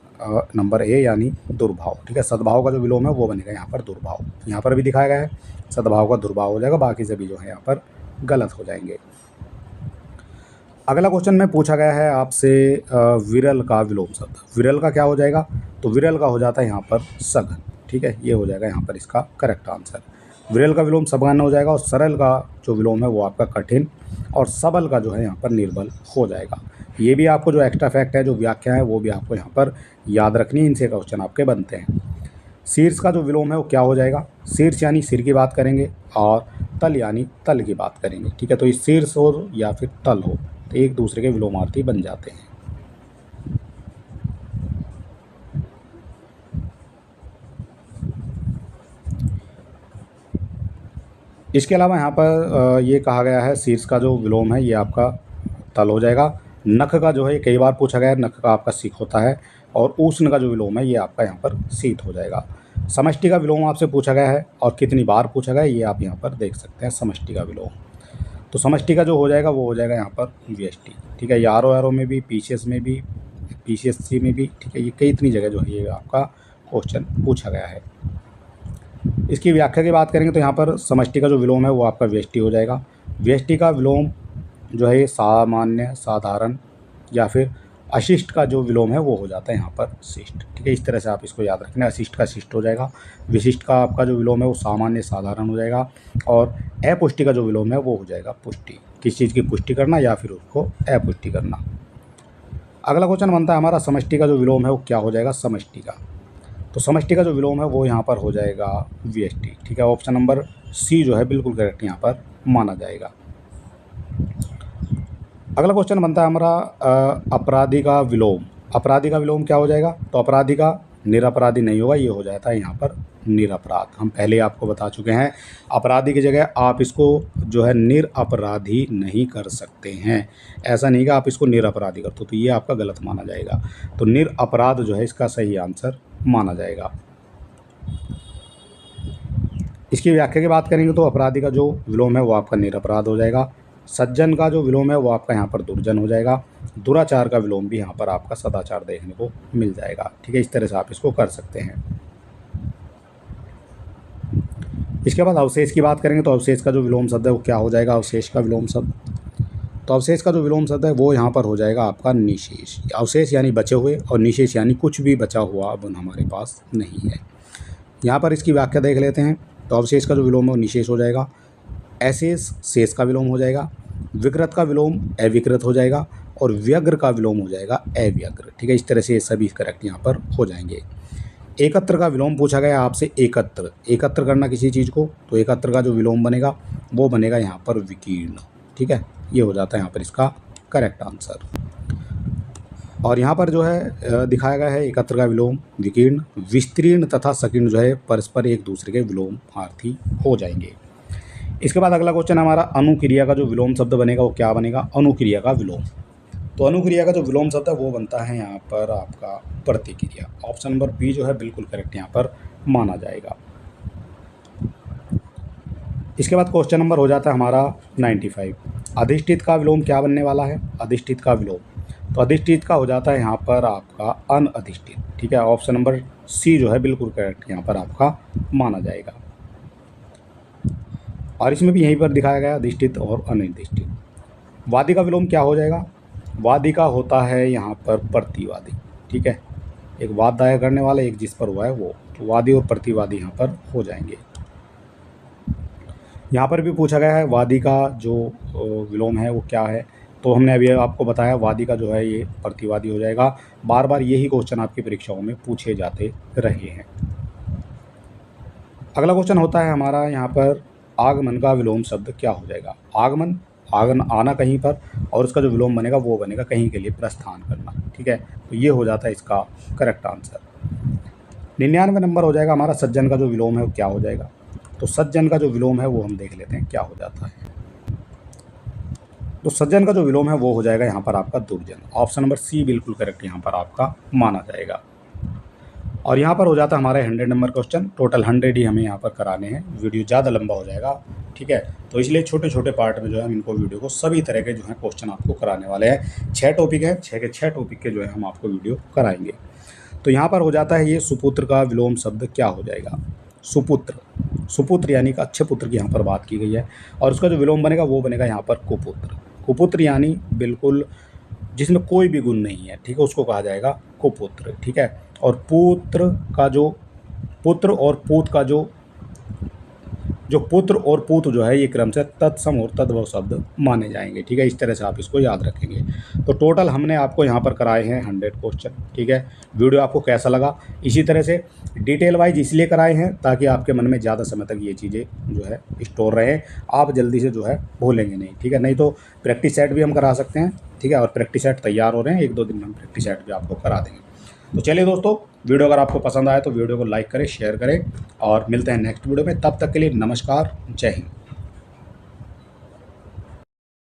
नंबर ए, यानी दुर्भाव, ठीक है। सद्भाव का जो विलोम है वो बनेगा यहाँ पर दुर्भाव। यहाँ पर भी दिखाया गया है सद्भाव का दुर्भाव हो जाएगा, बाकी सभी जो है यहाँ पर गलत हो जाएंगे। अगला क्वेश्चन में पूछा गया है आपसे विरल का विलोम शब्द। विरल का क्या हो जाएगा, तो विरल का हो जाता है यहाँ पर सघन, ठीक है, ये हो जाएगा यहाँ पर इसका करेक्ट आंसर। विरल का विलोम सघन हो जाएगा। और सरल का जो विलोम है वो आपका कठिन। और सबल का जो है यहाँ पर निर्बल हो जाएगा। ये भी आपको जो एक्स्ट्रा फैक्ट है, जो व्याख्या है, वो भी आपको यहाँ पर याद रखनी है। इनसे क्वेश्चन आपके बनते हैं। शीर्ष का जो विलोम है वो क्या हो जाएगा, शीर्ष यानी सिर की बात करेंगे। और तल यानी तल की बात करेंगे, ठीक है। तो इस शीर्ष हो या फिर तल हो तो एक दूसरे के विलोमार्थी बन जाते हैं। इसके अलावा यहाँ पर ये कहा गया है शीर्ष का जो विलोम है ये आपका तल हो जाएगा। नख का जो है कई बार पूछा गया है, नख का आपका सिख होता है। और उष्ण का जो विलोम है ये आपका यहाँ पर शीत हो जाएगा। समष्टि का विलोम आपसे पूछा गया है और कितनी बार पूछा गया है ये आप यहाँ पर देख सकते हैं। समष्टि का विलोम, तो समष्टि का जो हो जाएगा वो हो जाएगा यहाँ पर व्यष्टि, ठीक है। ये आरो एरो में भी, पीसीएस में भी, पीसीएससी में भी, ठीक है। ये कई इतनी जगह जो है ये आपका क्वेश्चन पूछा गया है। इसकी व्याख्या की बात करेंगे तो यहाँ पर समष्टि का जो विलोम है वो आपका व्यष्टि हो जाएगा। व्यष्टि का विलोम जो है सामान्य, साधारण या फिर अशिष्ट का जो विलोम है वो हो जाता है यहाँ पर शिष्ट, ठीक है। इस तरह से आप इसको याद रखना। अशिष्ट का शिष्ट हो जाएगा। विशिष्ट का आपका जो विलोम है वो सामान्य, साधारण हो जाएगा। और अपुष्टि का जो विलोम है वो हो जाएगा पुष्टि, किस चीज़ की पुष्टि करना या फिर उसको अपुष्टि करना। अगला क्वेश्चन बनता है हमारा समष्टि का जो विलोम है वो क्या हो जाएगा, समष्टि का। तो समष्टि का जो विलोम है वो यहाँ पर हो जाएगा व्यष्टि, ठीक है। ऑप्शन नंबर सी जो है बिल्कुल करेक्ट यहाँ पर माना जाएगा। अगला क्वेश्चन बनता है हमारा अपराधी का विलोम। अपराधी का विलोम क्या हो जाएगा, तो अपराधी का निरपराधी नहीं होगा, ये हो जाता है यहाँ पर निरपराध। हम पहले आपको बता चुके हैं, अपराधी की जगह आप इसको जो है निरपराधी नहीं कर सकते हैं। ऐसा नहीं कि आप इसको निरपराधी कर दो, तो ये आपका गलत माना जाएगा। तो निरपराध जो है इसका सही आंसर माना जाएगा। इसकी व्याख्या की बात करेंगे तो अपराधी का जो विलोम है वो आपका निरपराध हो जाएगा। सज्जन का जो विलोम है वो आपका यहाँ पर दुर्जन हो जाएगा। दुराचार का विलोम भी यहाँ पर आपका सदाचार देखने को मिल जाएगा। ठीक है, इस तरह से आप इसको कर सकते हैं। इसके बाद अवशेष की बात करेंगे तो अवशेष का जो विलोम शब्द है वो क्या हो जाएगा? अवशेष का विलोम शब्द, तो अवशेष का जो विलोम शब्द है वो यहाँ पर हो जाएगा आपका निशेष। अवशेष यानी बचे हुए और निशेष यानी कुछ भी बचा हुआ अब हमारे पास नहीं है। यहाँ पर इसकी व्याख्या देख लेते हैं। तो अवशेष का जो विलोम है वो निशेष हो जाएगा। अशेष शेष का विलोम हो जाएगा। विकृत का विलोम अविकृत हो जाएगा और व्यग्र का विलोम हो जाएगा अव्यग्र। ठीक है, इस तरह से ये सभी करेक्ट यहाँ पर हो जाएंगे। एकत्र का विलोम पूछा गया आपसे। एकत्र करना किसी चीज़ को, तो एकत्र का जो विलोम बनेगा वो बनेगा यहाँ पर विकीर्ण। ठीक है, ये हो जाता है यहाँ पर इसका करेक्ट आंसर। और यहाँ पर जो है दिखाया गया है एकत्र का विलोम विकीर्ण, विस्तीर्ण तथा संकीर्ण जो है परस्पर एक दूसरे के विलोमार्थी हो जाएंगे। इसके बाद अगला क्वेश्चन हमारा अनुक्रिया का जो विलोम शब्द बनेगा वो क्या बनेगा? अनुक्रिया का विलोम। तो अनुक्रिया का जो विलोम शब्द है वो बनता है यहाँ पर आपका प्रतिक्रिया। ऑप्शन नंबर बी जो है बिल्कुल करेक्ट यहाँ पर माना जाएगा। इसके बाद क्वेश्चन नंबर हो जाता है हमारा 95। अधिष्ठित का विलोम क्या बनने वाला है? अधिष्ठित का विलोम, तो अधिष्ठित का हो जाता है यहाँ पर आपका अनअधिष्ठित। ठीक है, ऑप्शन नंबर सी जो है बिल्कुल करेक्ट यहाँ पर आपका माना जाएगा। और इसमें भी यहीं पर दिखाया गया अधिष्ठित और अनधिष्ठित। वादी का विलोम क्या हो जाएगा? वादी का होता है यहाँ पर प्रतिवादी। ठीक है, एक वाद दायर करने वाला, एक जिस पर हुआ है वो, तो वादी और प्रतिवादी यहाँ पर हो जाएंगे। यहाँ पर भी पूछा गया है वादी का जो विलोम है वो क्या है, तो हमने अभी आपको बताया वादी का जो है ये प्रतिवादी हो जाएगा। बार बार यही क्वेश्चन आपकी परीक्षाओं में पूछे जाते रहे हैं। अगला क्वेश्चन होता है हमारा यहाँ पर आगमन का विलोम शब्द क्या हो जाएगा? आगमन, आना कहीं पर, और उसका जो विलोम बनेगा वो बनेगा कहीं के लिए प्रस्थान करना। ठीक है, तो ये हो जाता है इसका करेक्ट आंसर। 99 नंबर हो जाएगा हमारा सज्जन का जो विलोम है वो क्या हो जाएगा? तो सज्जन का जो विलोम है वो हम देख लेते हैं क्या हो जाता है। तो सज्जन का जो विलोम है वो हो जाएगा यहाँ पर आपका दुर्जन। ऑप्शन नंबर सी बिल्कुल करेक्ट यहाँ पर आपका माना जाएगा। और यहाँ पर हो जाता है हमारे 100 नंबर क्वेश्चन। टोटल 100 ही हमें यहाँ पर कराने हैं, वीडियो ज़्यादा लंबा हो जाएगा। ठीक है, तो इसलिए छोटे छोटे पार्ट में जो है हम इनको वीडियो को सभी तरह के जो है क्वेश्चन आपको कराने वाले हैं। 6 टॉपिक है, 6 के 6 टॉपिक के जो है हम आपको वीडियो कराएंगे। तो यहाँ पर हो जाता है ये सुपुत्र का विलोम शब्द क्या हो जाएगा? सुपुत्र, सुपुत्र यानी कि अच्छे पुत्र की यहाँ पर बात की गई है, और उसका जो विलोम बनेगा वो बनेगा यहाँ पर कुपुत्र। कुपुत्र यानी बिल्कुल जिसमें कोई भी गुण नहीं है। ठीक है, उसको कहा जाएगा कुपुत्र। ठीक है, और पुत्र का जो पुत्र और पूत का जो पुत्र और पूत जो है ये क्रम से तत्सम और तद्भव शब्द माने जाएंगे। ठीक है, इस तरह से आप इसको याद रखेंगे। तो टोटल हमने आपको यहाँ पर कराए हैं 100 क्वेश्चन। ठीक है, वीडियो आपको कैसा लगा? इसी तरह से डिटेल वाइज इसलिए कराए हैं ताकि आपके मन में ज़्यादा समय तक ये चीज़ें जो है स्टोर रहें, आप जल्दी से जो है भूलेंगे नहीं। ठीक है, नहीं तो प्रैक्टिस सेट भी हम करा सकते हैं। ठीक है, और प्रैक्टिस सेट तैयार हो रहे हैं, 1-2 दिन में हम प्रैक्टिस सेट भी आपको करा देंगे। तो चलिए दोस्तों, वीडियो अगर आपको पसंद आए तो वीडियो को लाइक करें, शेयर करें, और मिलते हैं नेक्स्ट वीडियो में। तब तक के लिए नमस्कार, जय हिंद।